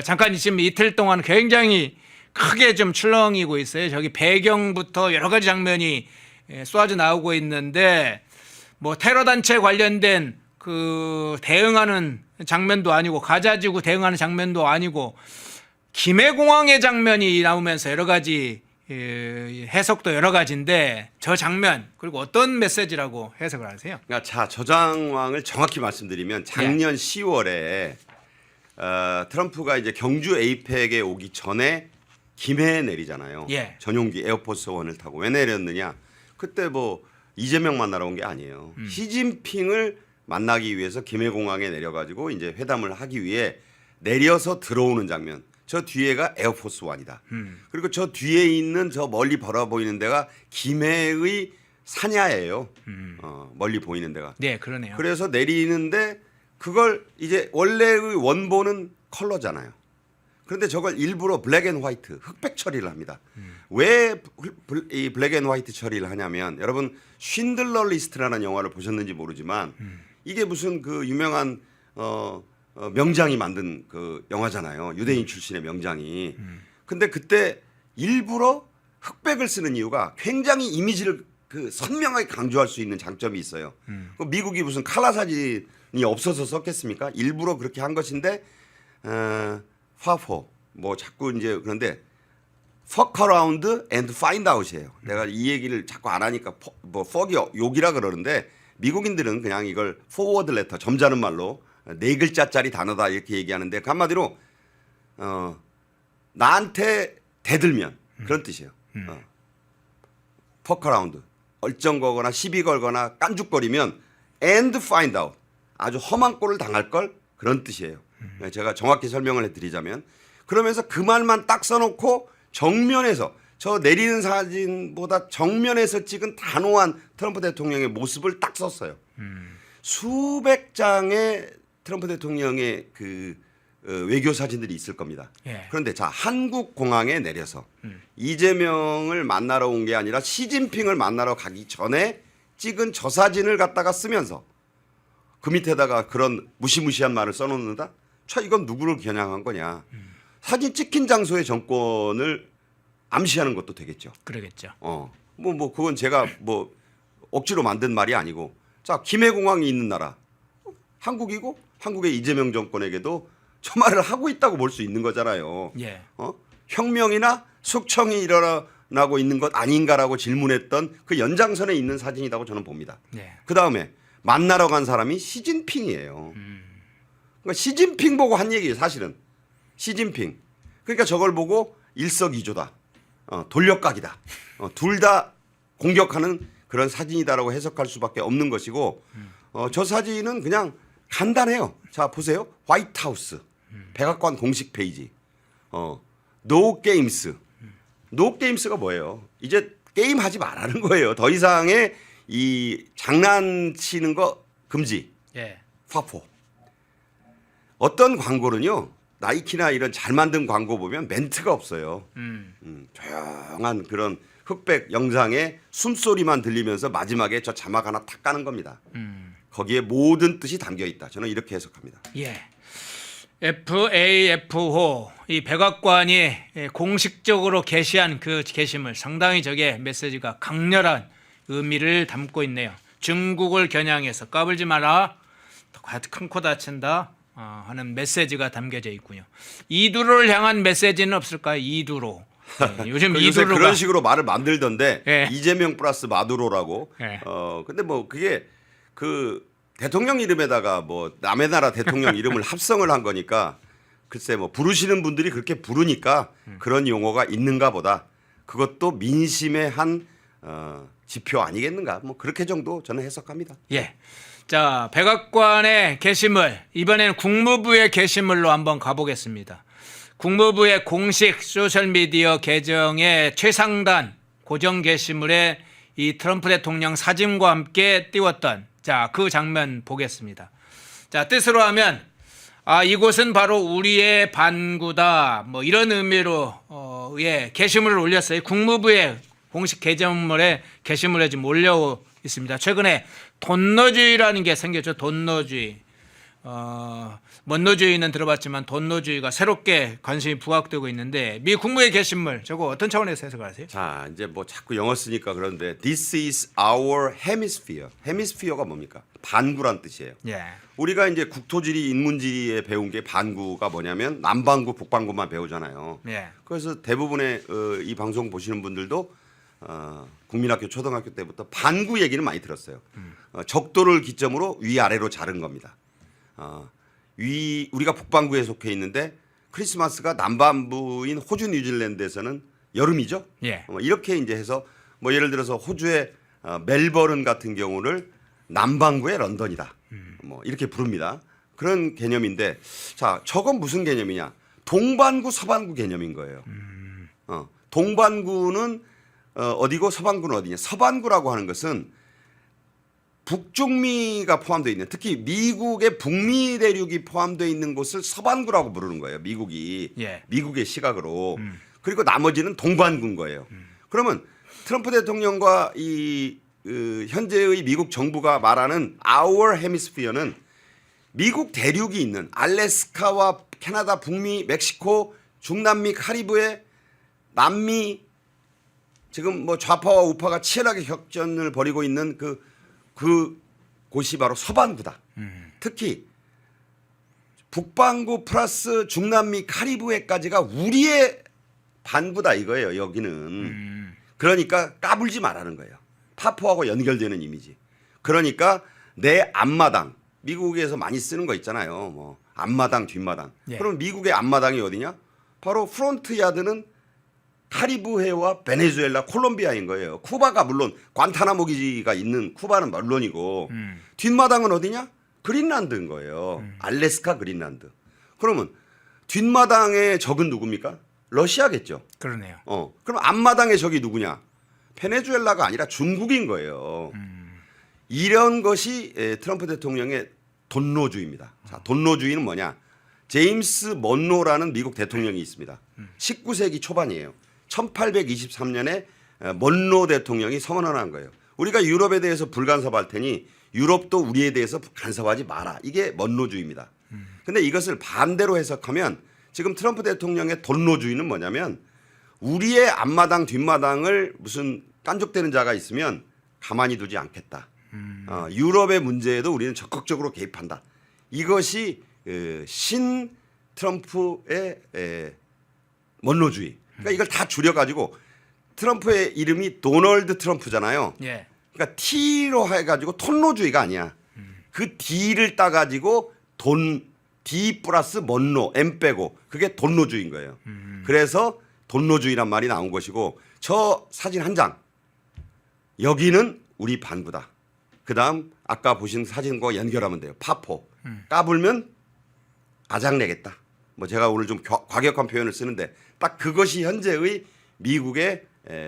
잠깐 있으면 이틀 동안 굉장히 크게 좀 출렁이고 있어요. 저기 배경부터 여러 가지 장면이 쏟아져 나오고 있는데 뭐 테러 단체 관련된 그 대응하는 장면도 아니고 가자지구 대응하는 장면도 아니고 김해공항의 장면이 나오면서 여러 가지 해석도 여러 가지인데 저 장면 그리고 어떤 메시지라고 해석을 하세요? 그러니까 자, 저 상황을 정확히 말씀드리면 작년 10월에 트럼프가 이제 경주 에이펙에 오기 전에 김해에 내리잖아요. 예. 전용기 에어포스 원을 타고 왜 내렸느냐? 그때 뭐 이재명 만나러 온 게 아니에요. 시진핑을 만나기 위해서 김해공항에 내려가지고 이제 회담을 하기 위해 내려서 들어오는 장면. 저 뒤에가 에어포스 원이다. 그리고 저 뒤에 있는 저 멀리 벌어 보이는 데가 김해의 산야예요. 멀리 보이는 데가. 네, 그러네요. 그래서 내리는데 그걸 이제 원래의 원본은 컬러잖아요. 그런데 저걸 일부러 블랙 앤 화이트 흑백 처리를 합니다. 왜 이 블랙 앤 화이트 처리를 하냐면 여러분 쉰들러 리스트라는 영화를 보셨는지 모르지만 이게 무슨 그 유명한 명장이 만든 그 영화잖아요. 유대인 출신의 명장이. 근데 그때 일부러 흑백을 쓰는 이유가 굉장히 이미지를 그 선명하게 강조할 수 있는 장점이 있어요. 그 미국이 무슨 칼라 사진이 없어서 썼겠습니까? 일부러 그렇게 한 것인데 파포 뭐 자꾸 이제 그런데 fuck around and find out이에요. 내가 이 얘기를 자꾸 안 하니까 뭐 fuck이 욕이라 그러는데 미국인들은 그냥 이걸 forward letter 점잖은 말로 네 글자짜리 단어다 이렇게 얘기하는데 그 한마디로 나한테 대들면 그런 뜻이에요. fuck around 얼쩡거거나 시비 걸거나 깐죽거리면 and find out 아주 험한 꼴을 당할 걸 그런 뜻이에요. 제가 정확히 설명을 해드리자면 그러면서 그 말만 딱 써놓고 정면에서 저 내리는 사진보다 정면에서 찍은 단호한 트럼프 대통령의 모습을 딱 썼어요. 수백 장의 트럼프 대통령의 그 외교 사진들이 있을 겁니다. 예. 그런데 자 한국 공항에 내려서 이재명을 만나러 온 게 아니라 시진핑을 만나러 가기 전에 찍은 저 사진을 갖다가 쓰면서 그 밑에다가 그런 무시무시한 말을 써놓는다? 차 이건 누구를 겨냥한 거냐? 사진 찍힌 장소의 정권을 암시하는 것도 되겠죠. 그러겠죠. 뭐 그건 제가 뭐 억지로 만든 말이 아니고 자 김해공항이 있는 나라 한국이고 한국의 이재명 정권에게도 저 말을 하고 있다고 볼 수 있는 거잖아요. 예. 혁명이나 숙청이 일어나고 있는 것 아닌가라고 질문했던 그 연장선에 있는 사진이라고 저는 봅니다. 네. 그 다음에 만나러 간 사람이 시진핑이에요. 그러니까 시진핑 보고 한 얘기예요, 사실은. 시진핑. 그러니까 저걸 보고 일석이조다. 돌려각이다. 둘 다 공격하는 그런 사진이다라고 해석할 수밖에 없는 것이고 저 사진은 그냥 간단해요. 자 보세요. 화이트하우스 백악관 공식 페이지. 노 게임스. 노 게임스가 뭐예요? 이제 게임 하지 말라는 거예요. 더 이상의 이 장난치는 거 금지. 예. 파포. 어떤 광고는요. 나이키나 이런 잘 만든 광고 보면 멘트가 없어요. 조용한 그런 흑백 영상에 숨소리만 들리면서 마지막에 저 자막 하나 탁 까는 겁니다. 거기에 모든 뜻이 담겨 있다. 저는 이렇게 해석합니다. 예. FAFO 이 백악관이 공식적으로 게시한 그 게시물 상당히 저게 메시지가 강렬한 의미를 담고 있네요. 중국을 겨냥해서 까불지 마라. 큰 코 다친다. 하는 메시지가 담겨져 있군요. 이두로를 향한 메시지는 없을까요? 이두로. 네, 요즘 요새 이두로가 그런 식으로 말을 만들던데 예. 이재명 플러스 마두로라고. 예. 근데 뭐 그게 그 대통령 이름에다가 뭐 남의 나라 대통령 이름을 합성을 한 거니까 글쎄 뭐 부르시는 분들이 그렇게 부르니까 그런 용어가 있는가 보다. 그것도 민심의 한 지표 아니겠는가? 뭐 그렇게 정도 저는 해석합니다. 예. 자, 백악관의 게시물 이번에는 국무부의 게시물로 한번 가보겠습니다. 국무부의 공식 소셜미디어 계정의 최상단 고정 게시물에 이 트럼프 대통령 사진과 함께 띄웠던 자, 그 장면 보겠습니다. 자, 뜻으로 하면 이곳은 바로 우리의 반구다. 뭐 이런 의미로 게시물을 올렸어요. 국무부의 공식 게시물에 지금 있습니다. 최근에 돈노주의라는 게 생겼죠. 돈노주의. 먼노주의는 들어봤지만 돈노주의가 새롭게 관심이 부각되고 있는데 미 국무의 게시물 저거 어떤 차원에서 해석을 하세요? 자, 이제 뭐 자꾸 영어 쓰니까 그런데 This is our hemisphere. 헤미스피어가 뭡니까? 반구란 뜻이에요. 예. 우리가 이제 국토지리 인문지리에 배운 게 반구가 뭐냐면 남반구, 북반구만 배우잖아요. 예. 그래서 대부분의 이 방송 보시는 분들도 국민학교 초등학교 때부터 반구 얘기는 많이 들었어요. 적도를 기점으로 위아래로 자른 겁니다. 우리가 북반구에 속해 있는데 크리스마스가 남반부인 호주 뉴질랜드에서는 여름이죠. 예. 이렇게 이제 해서 뭐 예를 들어서 호주의 멜버른 같은 경우를 남반구의 런던이다. 뭐 이렇게 부릅니다. 그런 개념인데 자, 저건 무슨 개념이냐? 동반구 서반구 개념인 거예요. 동반구는 어디고 서반구는 어디냐? 서반구라고 하는 것은 북중미가 포함되어 있는 특히 미국의 북미 대륙이 포함되어 있는 곳을 서반구라고 부르는 거예요. 미국이 예. 미국의 시각으로 그리고 나머지는 동반구인 거예요. 그러면 트럼프 대통령과 이 현재의 미국 정부가 말하는 our hemisphere는 미국 대륙이 있는 알래스카와 캐나다, 북미, 멕시코, 중남미, 카리브해, 남미 지금 뭐 좌파와 우파가 치열하게 격전을 벌이고 있는 그 곳이 바로 서반구다. 특히 북반구 플러스 중남미 카리브해까지가 우리의 반구다 이거예요. 여기는. 그러니까 까불지 말라는 거예요. 파포하고 연결되는 이미지. 그러니까 내 앞마당 미국에서 많이 쓰는 거 있잖아요. 뭐 앞마당 뒷마당. 예. 그럼 미국의 앞마당이 어디냐? 바로 프론트 야드는 카리브해와 베네수엘라, 콜롬비아인 거예요. 쿠바가 물론 관타나모 기지가 있는 쿠바는 물론이고 뒷마당은 어디냐? 그린란드인 거예요. 알래스카 그린란드. 그러면 뒷마당의 적은 누굽니까? 러시아겠죠. 그러네요. 그럼 앞마당의 적이 누구냐? 베네수엘라가 아니라 중국인 거예요. 이런 것이 트럼프 대통령의 돈노주의입니다. 자, 돈노주의는 뭐냐? 제임스 먼로라는 미국 대통령이 있습니다. 19세기 초반이에요. 1823년에 먼로 대통령이 선언한 거예요. 우리가 유럽에 대해서 불간섭할 테니 유럽도 우리에 대해서 간섭하지 마라. 이게 먼로주의입니다. 근데 이것을 반대로 해석하면 지금 트럼프 대통령의 돈노주의는 뭐냐면 우리의 앞마당 뒷마당을 무슨 깐족대는 자가 있으면 가만히 두지 않겠다. 유럽의 문제에도 우리는 적극적으로 개입한다. 이것이 신 트럼프의 먼로주의. 그러니까 이걸 다 줄여가지고 트럼프의 이름이 도널드 트럼프잖아요. 예. 그러니까 T로 해가지고 톤로주의가 아니야. 그 D를 따가지고 D 플러스 먼로 M 빼고 그게 돈노주의인 거예요. 그래서 돈노주의란 말이 나온 것이고 저 사진 한 장 여기는 우리 반구다. 그다음 아까 보신 사진과 연결하면 돼요. 파포 까불면 아작내겠다. 뭐 제가 오늘 좀 과격한 표현을 쓰는데 딱 그것이 현재의 미국의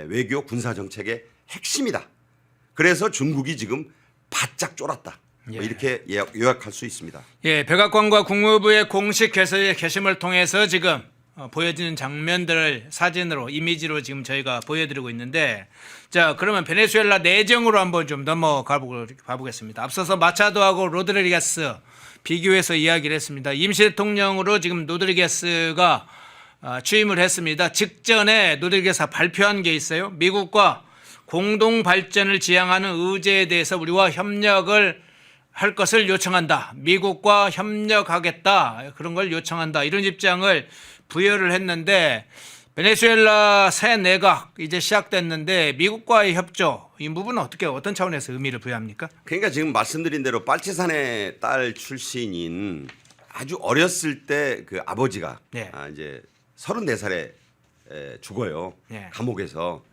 외교 군사 정책의 핵심이다. 그래서 중국이 지금 바짝 쫄았다. 뭐 이렇게 요약할 수 있습니다. 예, 백악관과 국무부의 공식 게시물 통해서 지금 보여지는 장면들을 사진으로 이미지로 지금 저희가 보여드리고 있는데 자 그러면 베네수엘라 내정으로 한번 좀 넘어가 보겠습니다. 앞서서 마차도하고 로드리게스 비교해서 이야기를 했습니다. 임시 대통령으로 지금 로드리게스가 취임을 했습니다. 직전에 로드리게스가 발표한 게 있어요. 미국과 공동 발전을 지향하는 의제에 대해서 우리와 협력을 할 것을 요청한다. 미국과 협력하겠다. 그런 걸 요청한다. 이런 입장을 부여를 했는데 베네수엘라 새 내각 이제 시작됐는데 미국과의 협조 이 부분은 어떤 차원에서 의미를 부여합니까? 그러니까 지금 말씀드린 대로 빨치산의 딸 출신인 아주 어렸을 때 그 아버지가 네. 이제 34살에 죽어요. 네. 감옥에서.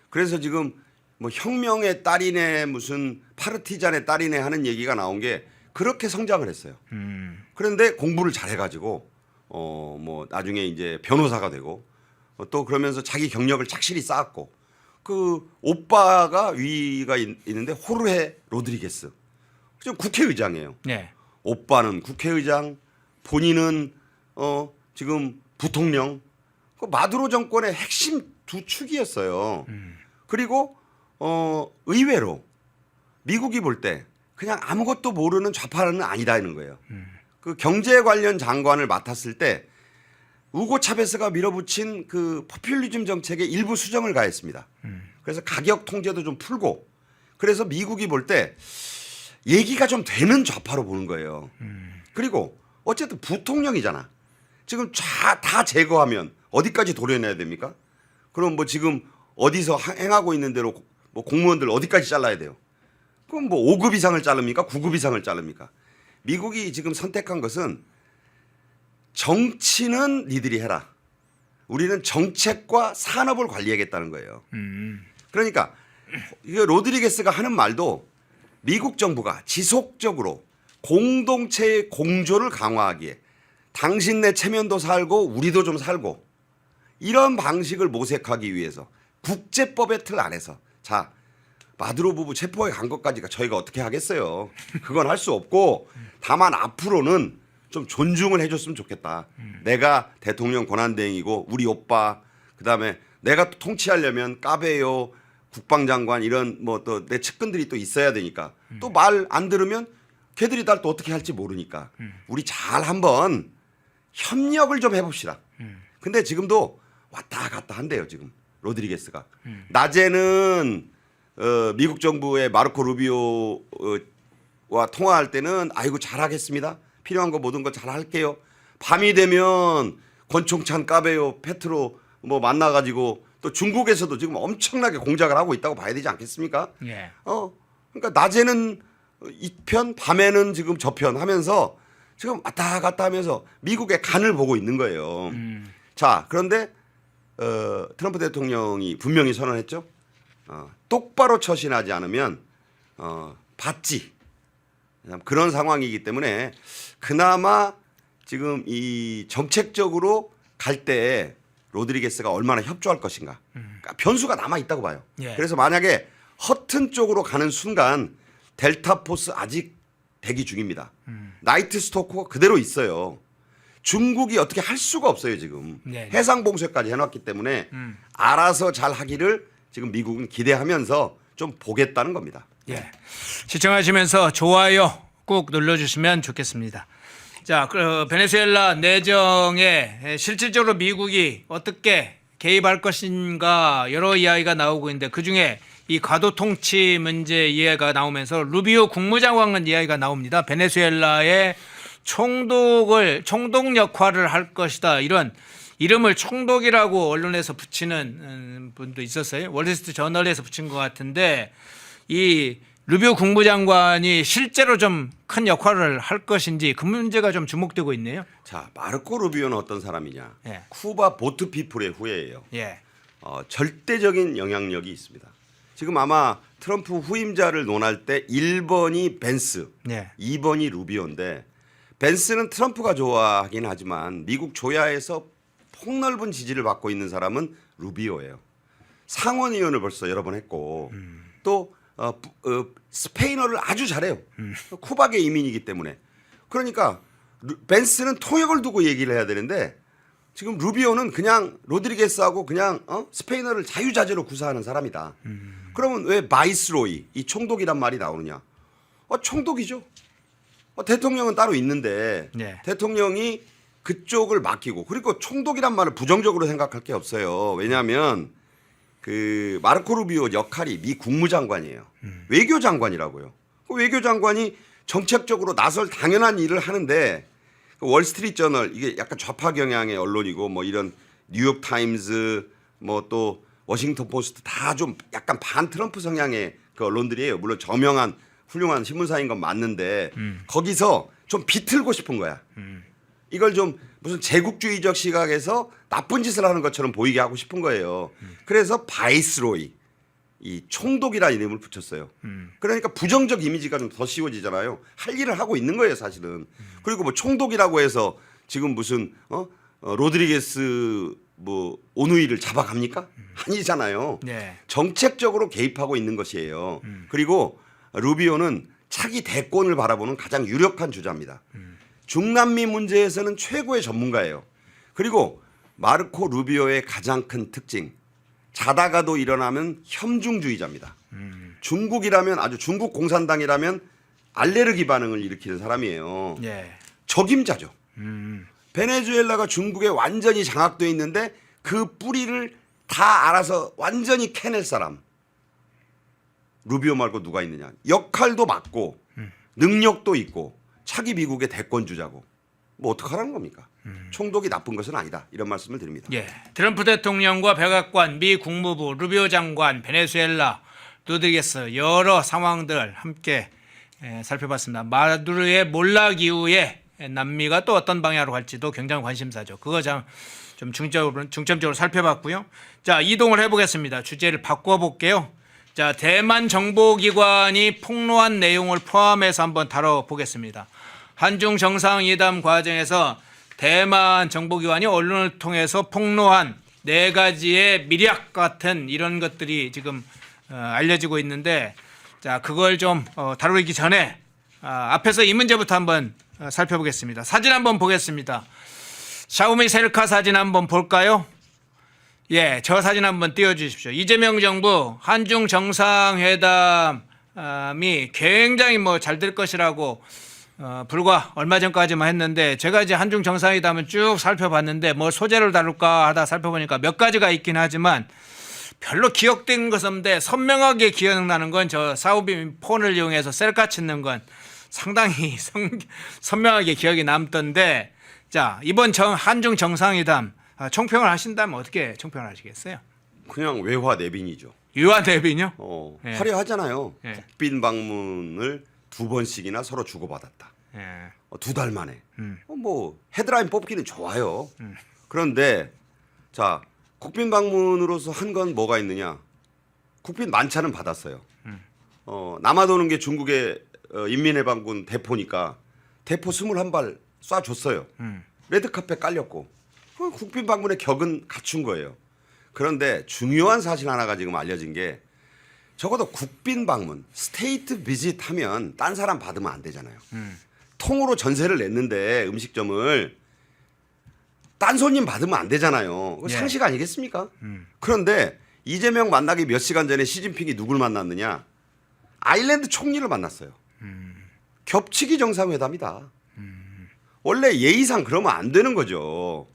그래서 지금 뭐 혁명의 딸이네 무슨 파르티잔의 딸이네 하는 얘기가 나온 게 그렇게 성장을 했어요. 그런데 공부를 잘해가지고 뭐 나중에 이제 변호사가 되고 또 그러면서 자기 경력을 착실히 쌓았고 그 오빠가 위가 있는데 호르헤 로드리게스 지금 국회의장이에요. 네. 오빠는 국회의장, 본인은 지금 부통령. 그 마두로 정권의 핵심 두 축이었어요. 그리고 의외로 미국이 볼 때 그냥 아무것도 모르는 좌파는 아니다는 거예요. 그 경제 관련 장관을 맡았을 때 우고 차베스가 밀어붙인 그 포퓰리즘 정책에 일부 수정을 가했습니다. 그래서 가격 통제도 좀 풀고 그래서 미국이 볼 때 얘기가 좀 되는 좌파로 보는 거예요. 그리고 어쨌든 부통령이잖아. 지금 다 제거하면 어디까지 도려내야 됩니까? 그럼 뭐 지금 어디서 행하고 있는 대로 뭐 공무원들 어디까지 잘라야 돼요? 그럼 뭐 5급 이상을 자릅니까? 9급 이상을 자릅니까? 미국이 지금 선택한 것은 정치는 니들이 해라. 우리는 정책과 산업을 관리하겠다는 거예요. 그러니까 이거 로드리게스가 하는 말도 미국 정부가 지속적으로 공동체의 공조를 강화하기에 당신네 체면도 살고 우리도 좀 살고 이런 방식을 모색하기 위해서 국제법의 틀 안에서 자 마두로 부부 체포에 간 것까지가 저희가 어떻게 하겠어요. 그건 할 수 없고 다만 앞으로는 좀 존중을 해줬으면 좋겠다. 내가 대통령 권한대행이고 우리 오빠 그다음에 내가 또 통치하려면 까베요 국방장관 이런 뭐 또 내 측근들이 또 있어야 되니까 또 말 안 들으면 걔들이 날 또 어떻게 할지 모르니까 우리 잘 한번 협력을 좀 해봅시다. 근데 지금도 왔다 갔다 한대요 지금 로드리게스가. 낮에는 미국 정부의 마르코 루비오와 통화할 때는 아이고 잘하겠습니다. 필요한 거 모든 거 잘 할게요. 밤이 되면 권총찬 까베요 페트로 뭐 만나가지고 또 중국에서도 지금 엄청나게 공작을 하고 있다고 봐야 되지 않겠습니까? 예. 그러니까 낮에는 이 편, 밤에는 지금 저 편 하면서 지금 왔다 갔다 하면서 미국의 간을 보고 있는 거예요. 자, 그런데 트럼프 대통령이 분명히 선언했죠. 똑바로 처신하지 않으면 받지. 그런 상황이기 때문에 그나마 지금 이 정책적으로 갈 때 로드리게스가 얼마나 협조할 것인가. 그러니까 변수가 남아 있다고 봐요. 예. 그래서 만약에 허튼 쪽으로 가는 순간 델타 포스 아직 대기 중입니다. 나이트 스토커가 그대로 있어요. 중국이 어떻게 할 수가 없어요 지금. 네. 해상 봉쇄까지 해놨기 때문에 알아서 잘 하기를 지금 미국은 기대하면서 좀 보겠다는 겁니다. 예. 시청하시면서 좋아요 꼭 눌러주시면 좋겠습니다. 자, 베네수엘라 내정에 실질적으로 미국이 어떻게 개입할 것인가 여러 이야기가 나오고 있는데 그중에 이 과도 통치 문제 이야기가 나오면서 루비오 국무장관 이야기가 나옵니다. 베네수엘라의 총독 역할을 할 것이다. 이런 이름을 총독이라고 언론에서 붙이는 분도 있었어요. 월스트리트 저널에서 붙인 것 같은데 이 루비오 국무장관이 실제로 좀 큰 역할을 할 것인지 그 문제가 좀 주목되고 있네요. 자, 마르코 루비오는 어떤 사람이냐? 예. 쿠바 보트 피플의 후예예요. 예. 절대적인 영향력이 있습니다. 지금 아마 트럼프 후임자를 논할 때 1번이 벤스, 예. 2번이 루비오인데 벤스는 트럼프가 좋아하긴 하지만 미국 조야에서 폭넓은 지지를 받고 있는 사람은 루비오예요. 상원의원을 벌써 여러 번 했고 또 스페인어를 아주 잘해요. 쿠바계 이민이기 때문에. 그러니까 벤스는 통역을 두고 얘기를 해야 되는데 지금 루비오는 그냥 로드리게스하고 그냥 스페인어를 자유자재로 구사하는 사람이다. 그러면 왜 바이스로이 이 총독이란 말이 나오느냐? 총독이죠. 대통령은 따로 있는데 네. 대통령이 그쪽을 맡기고 그리고 총독이란 말을 부정적으로 생각할 게 없어요. 왜냐하면 그 마르코 루비오 역할이 미 국무장관이에요. 외교장관이라고요. 그 외교장관이 정책적으로 나설 당연한 일을 하는데 월스트리트 저널 이게 약간 좌파 경향의 언론이고 뭐 이런 뉴욕 타임즈 뭐 또 워싱턴 포스트 다 좀 약간 반 트럼프 성향의 그 언론들이에요. 물론 저명한 훌륭한 신문사인 건 맞는데 거기서 좀 비틀고 싶은 거야. 이걸 좀 무슨 제국주의적 시각에서 나쁜 짓을 하는 것처럼 보이게 하고 싶은 거예요. 그래서 바이스로이 이 총독이라는 이름을 붙였어요. 그러니까 부정적 이미지가 좀 더 씌워지잖아요. 할 일을 하고 있는 거예요, 사실은. 그리고 뭐 총독이라고 해서 지금 무슨 로드리게스 뭐 오누이를 잡아갑니까? 아니잖아요. 네. 정책적으로 개입하고 있는 것이에요. 그리고 루비오는 차기 대권을 바라보는 가장 유력한 주자입니다. 중남미 문제에서는 최고의 전문가예요. 그리고 마르코 루비오의 가장 큰 특징 자다가도 일어나면 협중주의자입니다. 중국이라면 아주 중국 공산당이라면 알레르기 반응을 일으키는 사람이에요. 예. 적임자죠. 베네수엘라가 중국에 완전히 장악돼 있는데 그 뿌리를 다 알아서 완전히 캐낼 사람. 루비오 말고 누가 있느냐. 역할도 맞고 능력도 있고 차기 미국의 대권주자고 뭐 어떡하라는 겁니까? 총독이 나쁜 것은 아니다. 이런 말씀을 드립니다. 예. 트럼프 대통령과 백악관, 미 국무부, 루비오 장관, 베네수엘라, 로드리게스 여러 상황들 함께 살펴봤습니다. 마두로의 몰락 이후에 남미가 또 어떤 방향으로 갈지도 굉장히 관심사죠. 그거 좀 중점적으로 살펴봤고요. 자, 이동을 해보겠습니다. 주제를 바꿔볼게요. 자, 대만 정보기관이 폭로한 내용을 포함해서 한번 다뤄보겠습니다. 한중 정상회담 과정에서 대만 정보기관이 언론을 통해서 폭로한 4가지의 미략 같은 이런 것들이 지금 알려지고 있는데, 자, 그걸 좀 다루기 전에 앞에서 이 문제부터 한번 살펴보겠습니다. 사진 한번 보겠습니다. 샤오미 셀카 사진 한번 볼까요? 예, 저 사진 한번 띄워주십시오. 이재명 정부 한중 정상회담이 굉장히 잘 될 것이라고 불과 얼마 전까지만 했는데, 제가 이제 한중 정상회담을 쭉 살펴봤는데 뭐 소재를 다룰까 하다 살펴보니까 몇 가지가 있긴 하지만 별로 기억된 것은 없는데, 선명하게 기억나는 건 저 사오비 폰을 이용해서 셀카 찍는 건 상당히 선명하게 기억이 남던데, 자, 이번 한중 정상회담 총평을 하신다면 어떻게 총평을 하시겠어요? 그냥 외화 내빈이죠. 유한 대비요? 예. 화려하잖아요. 예. 국빈 방문을 2번씩이나 서로 주고받았다. 예. 2달 만에. 뭐 헤드라인 뽑기는 좋아요. 그런데 자, 국빈 방문으로서 한 건 뭐가 있느냐? 국빈 만찬은 받았어요. 남아도는 게 중국의 인민해방군 대포니까 대포 21발 쏴줬어요. 레드카펫 깔렸고 국빈 방문의 격은 갖춘 거예요. 그런데 중요한 사실 하나가 지금 알려진 게, 적어도 국빈 방문, 스테이트 비짓 하면 딴 사람 받으면 안 되잖아요. 통으로 전세를 냈는데 음식점을 딴 손님 받으면 안 되잖아요. 그거 예. 상식 아니겠습니까? 그런데 이재명 만나기 몇 시간 전에 시진핑이 누굴 만났느냐? 아일랜드 총리를 만났어요. 겹치기 정상회담이다. 원래 예의상 그러면 안 되는 거죠.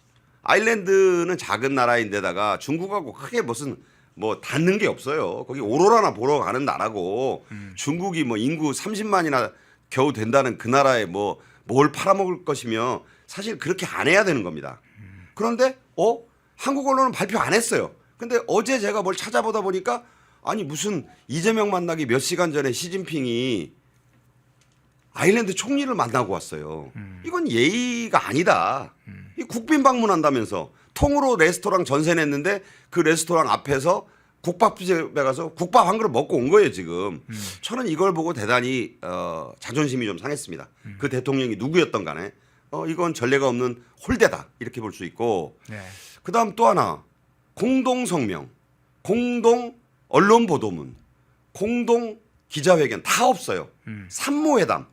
아일랜드는 작은 나라인데다가 중국하고 크게 무슨 뭐 닿는 게 없어요. 거기 오로라나 보러 가는 나라고, 중국이 뭐 인구 30만이나 겨우 된다는 그 나라에 뭐 뭘 팔아먹을 것이며 사실 그렇게 안 해야 되는 겁니다. 그런데 한국 언론은 발표 안 했어요. 근데 어제 제가 뭘 찾아보다 보니까 아니 무슨 이재명 만나기 몇 시간 전에 시진핑이 아일랜드 총리를 만나고 왔어요. 이건 예의가 아니다. 이 국빈 방문한다면서 통으로 레스토랑 전세 냈는데 그 레스토랑 앞에서 국밥집에 가서 국밥 한 그릇 먹고 온 거예요 지금. 저는 이걸 보고 대단히 자존심이 좀 상했습니다. 그 대통령이 누구였던 간에 이건 전례가 없는 홀대다 이렇게 볼 수 있고, 네. 그다음 또 하나, 공동 성명, 공동 언론 보도문, 공동 기자회견 다 없어요. 산모회담.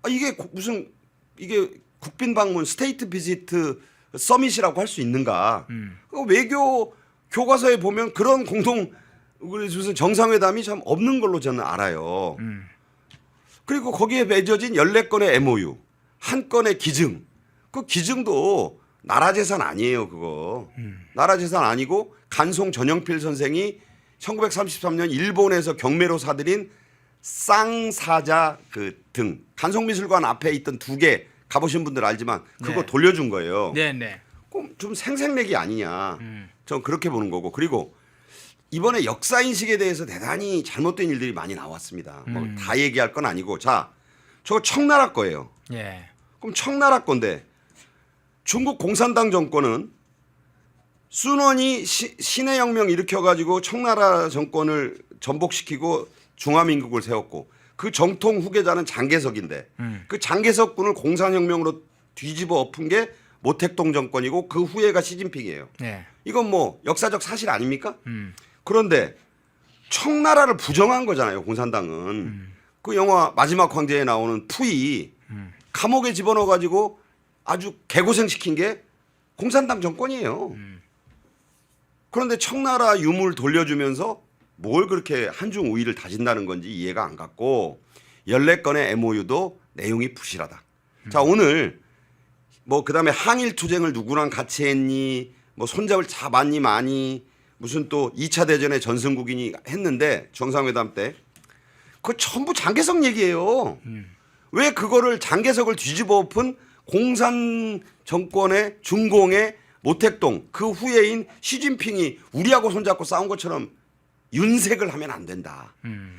이게 무슨 이게 국빈 방문 스테이트 비지트 서밋이라고 할 수 있는가? 외교 교과서에 보면 그런 공동 무슨 정상회담이 참 없는 걸로 저는 알아요. 그리고 거기에 맺어진 14건의 MOU, 한 건의 기증. 그 기증도 나라 재산 아니에요, 그거. 나라 재산 아니고 간송 전영필 선생이 1933년 일본에서 경매로 사들인 쌍사자 그 등 간송미술관 앞에 있던 2개 가보신 분들 알지만 그거 네. 돌려준 거예요. 네. 그럼 좀 생색내기 아니냐. 전 그렇게 보는 거고, 그리고 이번에 역사인식에 대해서 대단히 잘못된 일들이 많이 나왔습니다. 뭐 다 얘기할 건 아니고, 자, 저거 청나라 거예요. 예. 그럼 청나라 건데 중국 공산당 정권은 순원이 신해혁명 일으켜가지고 청나라 정권을 전복시키고 중화민국을 세웠고, 그 정통 후계자는 장개석인데 그 장개석군을 공산혁명으로 뒤집어 엎은 게 모택동 정권이고 그 후예가 시진핑이에요. 네. 이건 뭐 역사적 사실 아닙니까? 그런데 청나라를 부정한 거잖아요, 공산당은. 그 영화 마지막 황제에 나오는 푸이 감옥에 집어넣어 가지고 아주 개고생 시킨 게 공산당 정권이에요. 그런데 청나라 유물 돌려주면서 뭘 그렇게 한중 우위를 다진다는 건지 이해가 안 갔고 14건의 MOU도 내용이 부실하다. 자, 오늘 뭐 그다음에 한일 투쟁을 누구랑 같이 했니? 뭐 손잡을 잡았니 많이 무슨 또 2차 대전의 전승국이니 했는데 정상회담 때 그거 전부 장개석 얘기예요. 왜 그거를 장개석을 뒤집어 엎은 공산 정권의 중공의 모택동 그 후예인 시진핑이 우리하고 손잡고 싸운 것처럼 윤색을 하면 안 된다.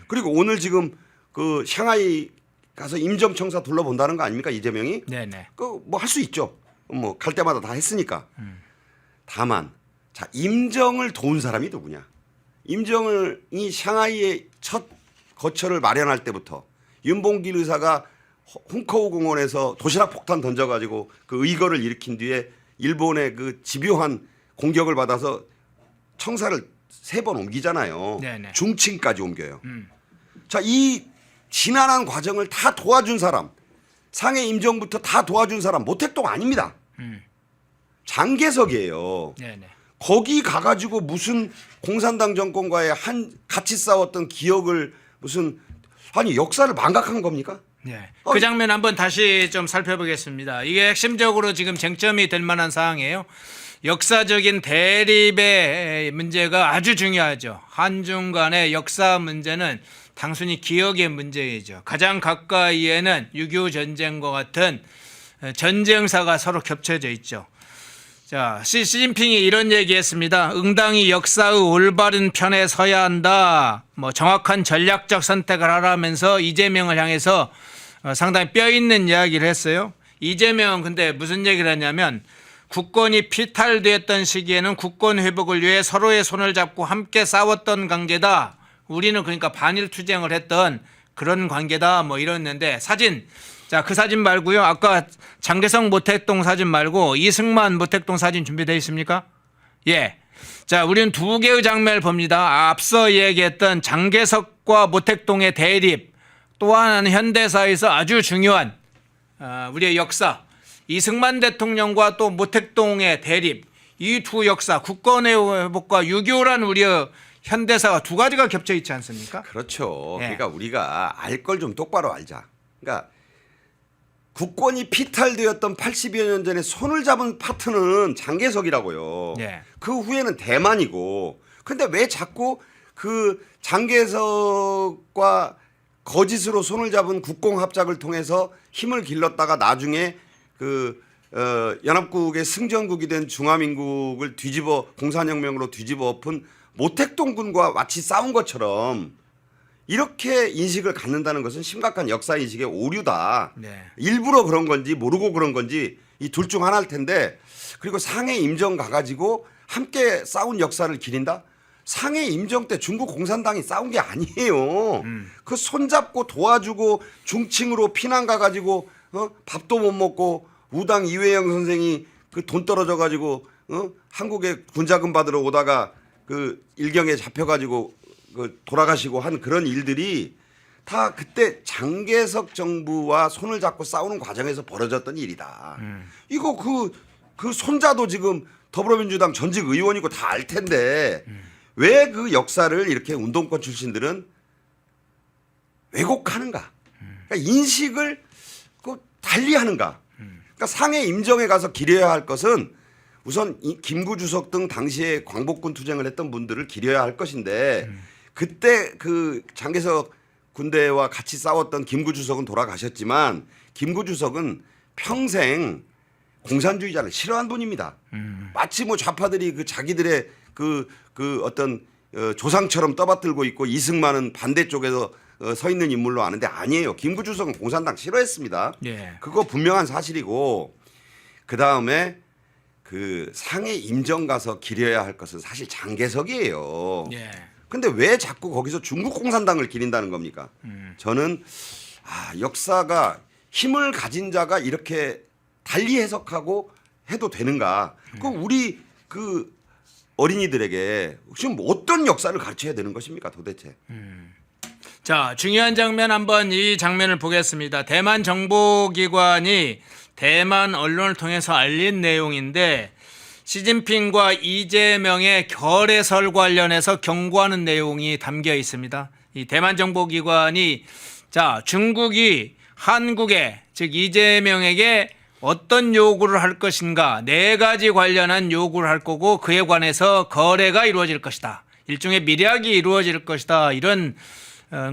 그리고 오늘 지금 그 샹하이 가서 임정청사 둘러본다는 거 아닙니까 이재명이? 네네. 그 뭐 할 수 있죠. 뭐 갈 때마다 다 했으니까. 다만 자 임정을 도운 사람이 누구냐? 임정이 샹하이의 첫 거처를 마련할 때부터 윤봉길 의사가 홍커우 공원에서 도시락 폭탄 던져가지고 그 의거를 일으킨 뒤에 일본의 그 집요한 공격을 받아서 청사를 3번 옮기잖아요. 네네. 중칭까지 옮겨요. 자, 이 지난한 과정을 다 도와준 사람, 상해 임정부터 다 도와준 사람 모택동 아닙니다. 장개석이에요. 네네. 거기 가가지고 무슨 공산당 정권과의 같이 싸웠던 기억을 무슨 아니 역사를 망각한 겁니까? 네. 그 장면 한번 다시 좀 살펴보겠습니다. 이게 핵심적으로 지금 쟁점이 될 만한 사항이에요. 역사적인 대립의 문제가 아주 중요하죠. 한중 간의 역사 문제는 단순히 기억의 문제이죠. 가장 가까이에는 6.25 전쟁과 같은 전쟁사가 서로 겹쳐져 있죠. 자, 시진핑이 이런 얘기했습니다. 응당이 역사의 올바른 편에 서야 한다. 뭐 정확한 전략적 선택을 하라면서 이재명을 향해서 상당히 뼈 있는 이야기를 했어요. 이재명은 근데 무슨 얘기를 했냐면 국권이 피탈되었던 시기에는 국권 회복을 위해 서로의 손을 잡고 함께 싸웠던 관계다. 우리는 그러니까 반일 투쟁을 했던 그런 관계다. 뭐 이랬는데 사진. 자, 그 사진 말고요. 아까 장개석 모택동 사진 말고 이승만 모택동 사진 준비되어 있습니까? 예. 자, 우리는 두 개의 장면을 봅니다. 앞서 얘기했던 장개석과 모택동의 대립, 또 하나는 현대사에서 아주 중요한 우리의 역사, 이승만 대통령과 또 모택동의 대립, 이 두 역사, 국권의 회복과 6.25란 우리의 현대사가 두 가지가 겹쳐 있지 않습니까? 그렇죠. 예. 그러니까 우리가 알 걸 좀 똑바로 알자. 그러니까 국권이 피탈되었던 80여 년 전에 손을 잡은 파트는 장개석이라고요. 예. 그 후에는 대만이고. 근데 왜 자꾸 그 장개석과 거짓으로 손을 잡은 국공합작을 통해서 힘을 길렀다가 나중에 그 연합국의 승전국이 된 중화민국을 공산혁명으로 뒤집어 엎은 모택동군과 마치 싸운 것처럼 이렇게 인식을 갖는다는 것은 심각한 역사 인식의 오류다. 네. 일부러 그런 건지 모르고 그런 건지 이 둘 중 하나일 텐데 그리고 상해 임정 가가지고 함께 싸운 역사를 기린다? 상해 임정 때 중국 공산당이 싸운 게 아니에요. 그 손잡고 도와주고 중칭으로 피난 가가지고 밥도 못 먹고 우당 이회영 선생이 그 돈 떨어져 가지고 한국에 군자금 받으러 오다가 그 일경에 잡혀가지고 그 돌아가시고 한 그런 일들이 다 그때 장개석 정부와 손을 잡고 싸우는 과정에서 벌어졌던 일이다. 이거 그 손자도 지금 더불어민주당 전직 의원이고 다 알 텐데 왜 그 역사를 이렇게 운동권 출신들은 왜곡하는가? 그러니까 인식을 달리하는가? 그러니까 상해 임정에 가서 기려야 할 것은 우선 김구 주석 등 당시에 광복군 투쟁을 했던 분들을 기려야 할 것인데 그때 그 장개석 군대와 같이 싸웠던 김구 주석은 돌아가셨지만 김구 주석은 평생 공산주의자를 싫어한 분입니다. 마치 뭐 좌파들이 그 자기들의 그 어떤 조상처럼 떠받들고 있고 이승만은 반대쪽에서 서 있는 인물로 아는데 아니에요. 김구 주석은 공산당 싫어했습니다. 예. 그거 분명한 사실이고 그 다음에 그 상해 임정 가서 기려야 할 것은 사실 장개석이에요. 예. 근데 왜 자꾸 거기서 중국 공산당을 기린다는 겁니까? 저는 역사가 힘을 가진 자가 이렇게 달리 해석하고 해도 되는가? 그 우리 그 어린이들에게 지금 어떤 역사를 가르쳐야 되는 것입니까, 도대체? 자, 중요한 장면 한번 이 장면을 보겠습니다. 대만 정보기관이 대만 언론을 통해서 알린 내용인데 시진핑과 이재명의 결의설 관련해서 경고하는 내용이 담겨 있습니다. 이 대만 정보기관이 자, 중국이 한국에 즉 이재명에게 어떤 요구를 할 것인가 4가지 관련한 요구를 할 거고 그에 관해서 거래가 이루어질 것이다. 일종의 밀약이 이루어질 것이다. 이런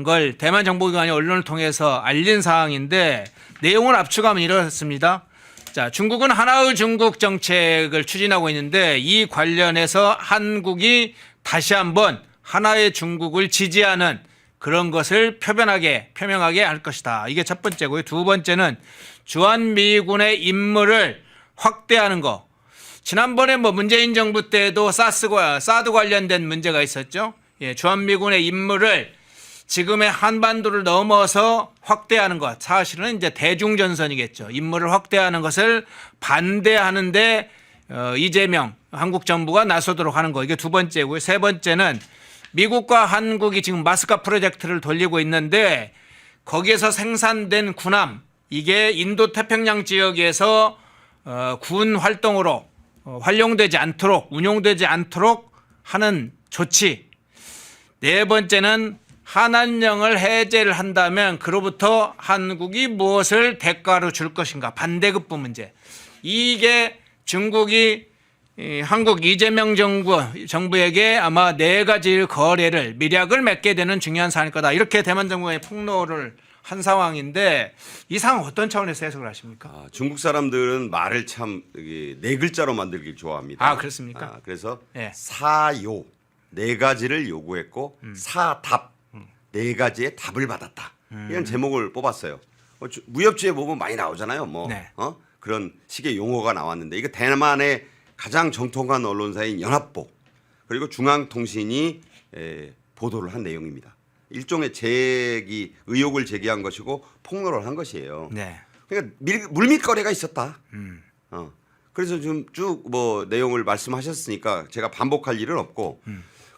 걸 대만 정보기관이 언론을 통해서 알린 사항인데 내용을 압축하면 이렇습니다. 자, 중국은 하나의 중국 정책을 추진하고 있는데 이 관련해서 한국이 다시 한번 하나의 중국을 지지하는 그런 것을 표명하게 할 것이다. 이게 첫 번째고요. 두 번째는 주한미군의 임무를 확대하는 거. 지난번에 뭐 문재인 정부 때도 사드 관련된 문제가 있었죠. 예, 주한미군의 임무를 지금의 한반도를 넘어서 확대하는 것. 사실은 이제 대중전선이겠죠. 임무를 확대하는 것을 반대하는데 이재명 한국 정부가 나서도록 하는 거. 이게 두 번째고요. 세 번째는 미국과 한국이 지금 마스카 프로젝트를 돌리고 있는데 거기에서 생산된 군함 이게 인도 태평양 지역에서 군 활동으로 활용되지 않도록 운용되지 않도록 하는 조치. 네 번째는 한한령을 해제를 한다면 그로부터 한국이 무엇을 대가로 줄 것인가 반대급부 문제. 이게 중국이 한국 이재명 정부에게 아마 4가지 거래를 밀약을 맺게 되는 중요한 사안일 거다. 이렇게 대만 정부의 폭로를 한 상황인데 이 상황 어떤 차원에서 해석을 하십니까? 중국 사람들은 말을 참 4글자로 만들길 좋아합니다. 아, 그렇습니까? 그래서 예. 사요 4가지를 요구했고 사답 4가지의 답을 받았다. 이런 제목을 뽑았어요. 무협지에 보면 많이 나오잖아요. 뭐 네. 그런 식의 용어가 나왔는데 이거 대만의 가장 정통한 언론사인 연합보 그리고 중앙통신이 보도를 한 내용입니다. 일종의 의혹을 제기한 것이고 폭로를 한 것이에요. 네. 그러니까 물밑거래가 있었다. 그래서 좀 쭉 뭐 내용을 말씀하셨으니까 제가 반복할 일은 없고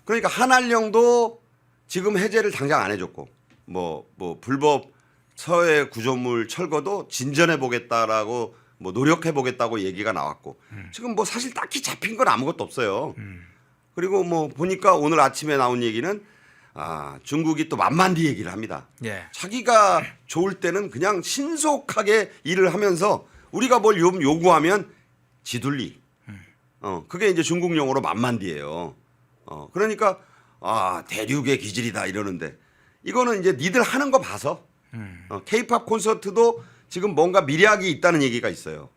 그러니까 한한령도 지금 해제를 당장 안 해줬고 뭐 불법 서해 구조물 철거도 진전해 보겠다라고 뭐 노력해 보겠다고 얘기가 나왔고 지금 뭐 사실 딱히 잡힌 건 아무것도 없어요. 그리고 뭐 보니까 오늘 아침에 나온 얘기는 중국이 또 만만디 얘기를 합니다. 예. 자기가 좋을 때는 그냥 신속하게 일을 하면서 우리가 뭘 요구하면 지둘리. 그게 이제 중국 용어로 만만디예요. 그러니까 대륙의 기질이다 이러는데 이거는 이제 니들 하는 거 봐서 K-팝 콘서트도 지금 뭔가 밀약이 있다는 얘기가 있어요.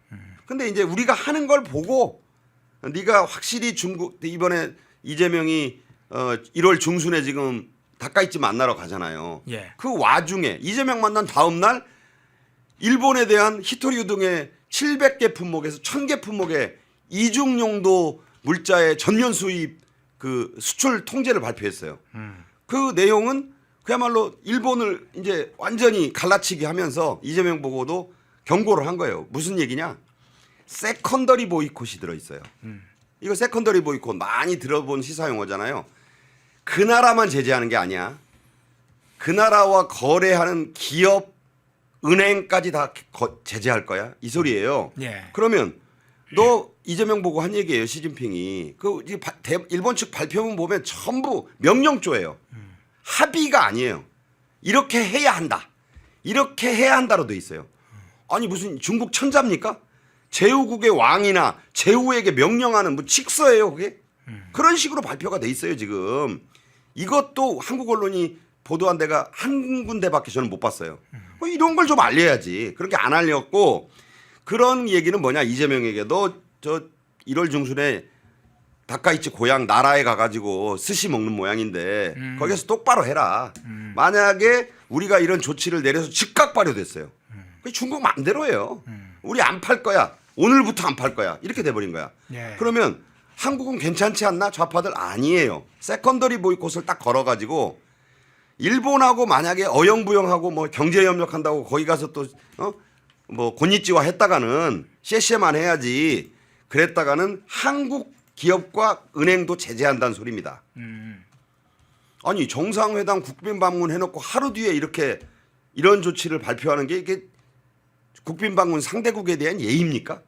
근데 이제 우리가 하는 걸 보고 네가 확실히 중국 이번에 이재명이 1월 중순에 지금 다카이치 만나러 가잖아요. 예. 그 와중에 이재명 만난 다음 날 일본에 대한 히토류 등의 700개 품목에서 1000개 품목의 이중 용도 물자의 전면 수입 그 수출 통제를 발표했어요. 그 내용은 그야말로 일본을 이제 완전히 갈라치기 하면서 이재명 보고도 경고를 한 거예요. 무슨 얘기냐? 세컨더리 보이콧이 들어있어요. 이거 세컨더리 보이콧 많이 들어본 시사 용어잖아요. 그 나라만 제재하는 게 아니야. 그 나라와 거래하는 기업, 은행까지 다 제재할 거야. 이 소리예요. 예. 그러면 너 이재명 보고 한 얘기예요. 시진핑이. 일본 측 발표문 보면 전부 명령조예요. 합의가 아니에요. 이렇게 해야 한다. 이렇게 해야 한다로 돼 있어요. 아니 무슨 중국 천자입니까? 제후국의 왕이나 제후에게 명령하는 뭐 칙서예요, 그게? 그런 식으로 발표가 돼 있어요, 지금. 이것도 한국 언론이 보도한 데가 한 군데밖에 저는 못 봤어요. 뭐 이런 걸 좀 알려야지. 그렇게 안 알렸고 그런 얘기는 뭐냐? 이재명에게 너 저 1월 중순에 다카이치 고향 나라에 가가지고 스시 먹는 모양인데 거기서 똑바로 해라. 만약에 우리가 이런 조치를 내려서 즉각 발효됐어요. 그게 중국 맘대로예요. 우리 안 팔 거야. 오늘부터 안 팔 거야. 이렇게 돼버린 거야. 예. 그러면 한국은 괜찮지 않나? 좌파들 아니에요. 세컨더리 보이콧을 딱 걸어가지고 일본하고 만약에 어영부영하고 뭐 경제협력한다고 거기 가서 또 뭐 곤니찌와 했다가는 쎄쎄만 해야지. 그랬다가는 한국 기업과 은행도 제재한다는 소리입니다. 아니 정상회담 국빈 방문 해놓고 하루 뒤에 이런 조치를 발표하는 게 이게 국빈 방문 상대국에 대한 예의입니까?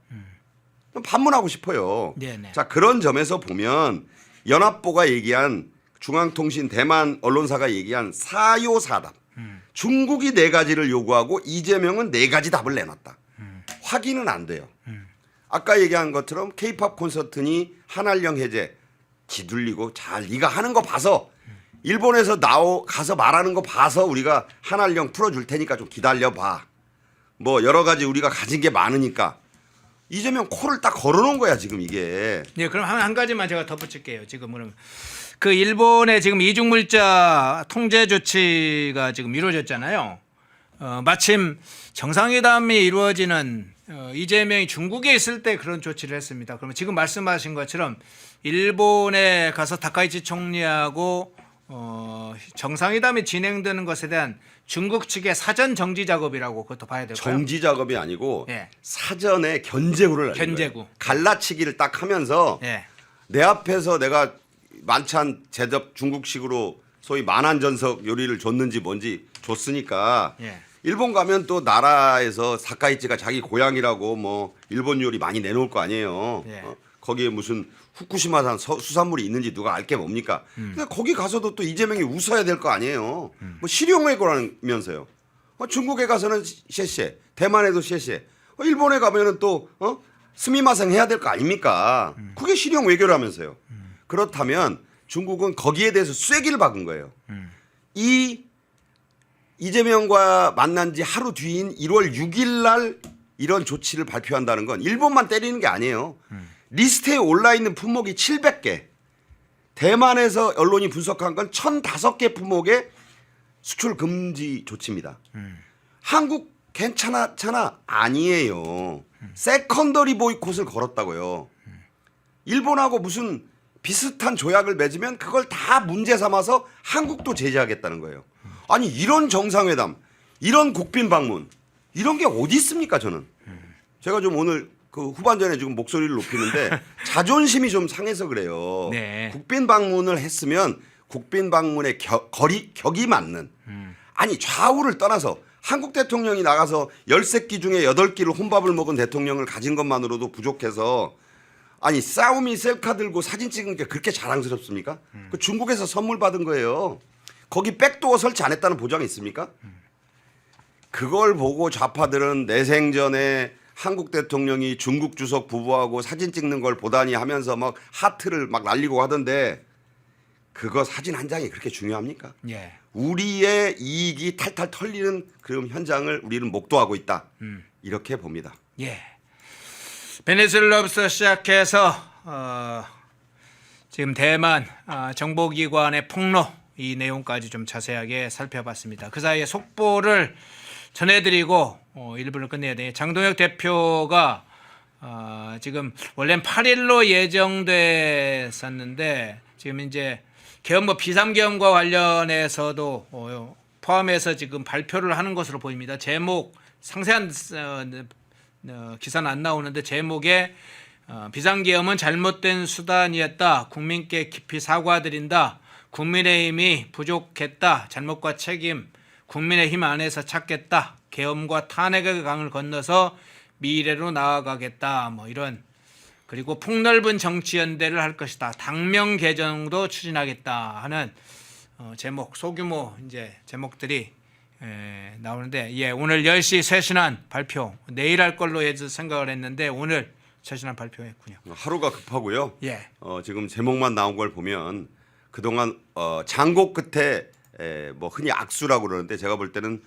반문하고 싶어요. 네네. 자, 그런 점에서 보면 연합보가 얘기한 중앙통신 대만 언론사가 얘기한 사요사답. 중국이 4가지를 요구하고 이재명은 4가지 답을 내놨다. 확인은 안 돼요. 아까 얘기한 것처럼 K-팝 콘서트니 한알령 해제 지둘리고 잘 네가 하는 거 봐서 일본에서 가서 말하는 거 봐서 우리가 한알령 풀어줄 테니까 좀 기다려봐. 뭐 여러 가지 우리가 가진 게 많으니까 이재명 코를 딱 걸어놓은 거야 지금 이게. 네, 그럼 한 가지만 제가 덧붙일게요. 지금은 그 일본의 지금 이중물자 통제 조치가 지금 이루어졌잖아요. 마침 정상회담이 이루어지는 이재명이 중국에 있을 때 그런 조치를 했습니다. 그러면 지금 말씀하신 것처럼 일본에 가서 다카이치 총리하고 정상회담이 진행되는 것에 대한 중국 측의 사전 정지 작업이라고 그것도 봐야 될까요? 정지 작업이 아니고 예. 사전에 견제구를 날린 견제구. 거예요. 갈라치기를 딱 하면서 예. 내 앞에서 내가 만찬 제접 중국식으로 소위 만안전석 요리를 줬는지 뭔지 줬으니까 예. 일본 가면 또 나라에서 사카이치가 자기 고향이라고 뭐 일본 요리 많이 내놓을 거 아니에요. 예. 거기에 무슨 후쿠시마산 수산물이 있는지 누가 알 게 뭡니까? 근데 거기 가서도 또 이재명이 웃어야 될 거 아니에요. 뭐 실용외교라면서요. 중국에 가서는 셰셰, 대만에도 셰셰, 일본에 가면은 또 스미마생 해야 될 거 아닙니까? 그게 실용외교라면서요. 그렇다면 중국은 거기에 대해서 쐐기를 박은 거예요. 이재명과 만난 지 하루 뒤인 1월 6일 날 이런 조치를 발표한다는 건 일본만 때리는 게 아니에요. 리스트에 올라 있는 품목이 700개. 대만에서 언론이 분석한 건 1005개 품목의 수출 금지 조치입니다. 한국 괜찮아? 아니에요. 세컨더리 보이콧을 걸었다고요. 일본하고 무슨 비슷한 조약을 맺으면 그걸 다 문제 삼아서 한국도 제재하겠다는 거예요. 아니 이런 정상회담, 이런 국빈 방문 이런 게 어디 있습니까 저는. 제가 좀 오늘 그 후반전에 지금 목소리를 높이는데 자존심이 좀 상해서 그래요. 네. 국빈 방문을 했으면 국빈 방문의 격이 맞는 아니 좌우를 떠나서 한국 대통령이 나가서 10새끼 중에 8끼를 혼밥을 먹은 대통령을 가진 것만으로도 부족해서 아니 싸움이 셀카 들고 사진 찍은 게 그렇게 자랑스럽습니까? 그 중국에서 선물 받은 거예요. 거기 백도어 설치 안 했다는 보장이 있습니까? 그걸 보고 좌파들은 내생전에 한국 대통령이 중국 주석 부부하고 사진 찍는 걸 보다니 하면서 막 하트를 막 날리고 하던데 그거 사진 한 장이 그렇게 중요합니까? 예. 우리의 이익이 탈탈 털리는 그런 현장을 우리는 목도하고 있다. 이렇게 봅니다. 예. 베네수엘라부터 시작해서 지금 대만 정보기관의 폭로 이 내용까지 좀 자세하게 살펴봤습니다. 그 사이에 속보를 전해드리고 1부를 끝내야 돼요. 장동혁 대표가 지금 원래는 8일로 예정됐었는데 지금 이제 계엄부 비상계엄과 관련해서도 포함해서 지금 발표를 하는 것으로 보입니다. 제목 상세한 기사는 안 나오는데 제목에 비상계엄은 잘못된 수단이었다. 국민께 깊이 사과드린다. 국민의힘이 부족했다. 잘못과 책임 국민의힘 안에서 찾겠다. 계엄과 탄핵의 강을 건너서 미래로 나아가겠다. 뭐 이런 그리고 폭넓은 정치연대를 할 것이다. 당명 개정도 추진하겠다 하는 제목 소규모 이제 제목들이 나오는데 오늘 10시 쇄신안 발표 내일 할 걸로 생각을 했는데 오늘 쇄신안 발표했군요. 하루가 급하고요. 예. 지금 제목만 나온 걸 보면 그동안 장고 끝에 뭐 흔히 악수라고 그러는데 제가 볼 때는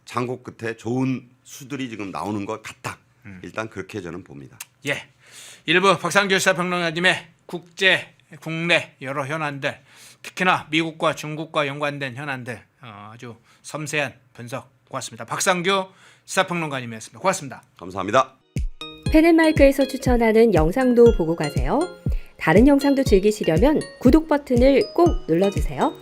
장고 끝에 좋은 수들이 지금 나오는 것 같다. 일단 그렇게 저는 봅니다. 예. 일부 박상규 시사평론가님의 국제, 국내 여러 현안들 특히나 미국과 중국과 연관된 현안들 아주 섬세한 분석 고맙습니다. 박상규 시사평론가님이었습니다. 고맙습니다. 감사합니다. 펜앤마이크에서 추천하는 영상도 보고 가세요. 다른 영상도 즐기시려면 구독 버튼을 꼭 눌러주세요.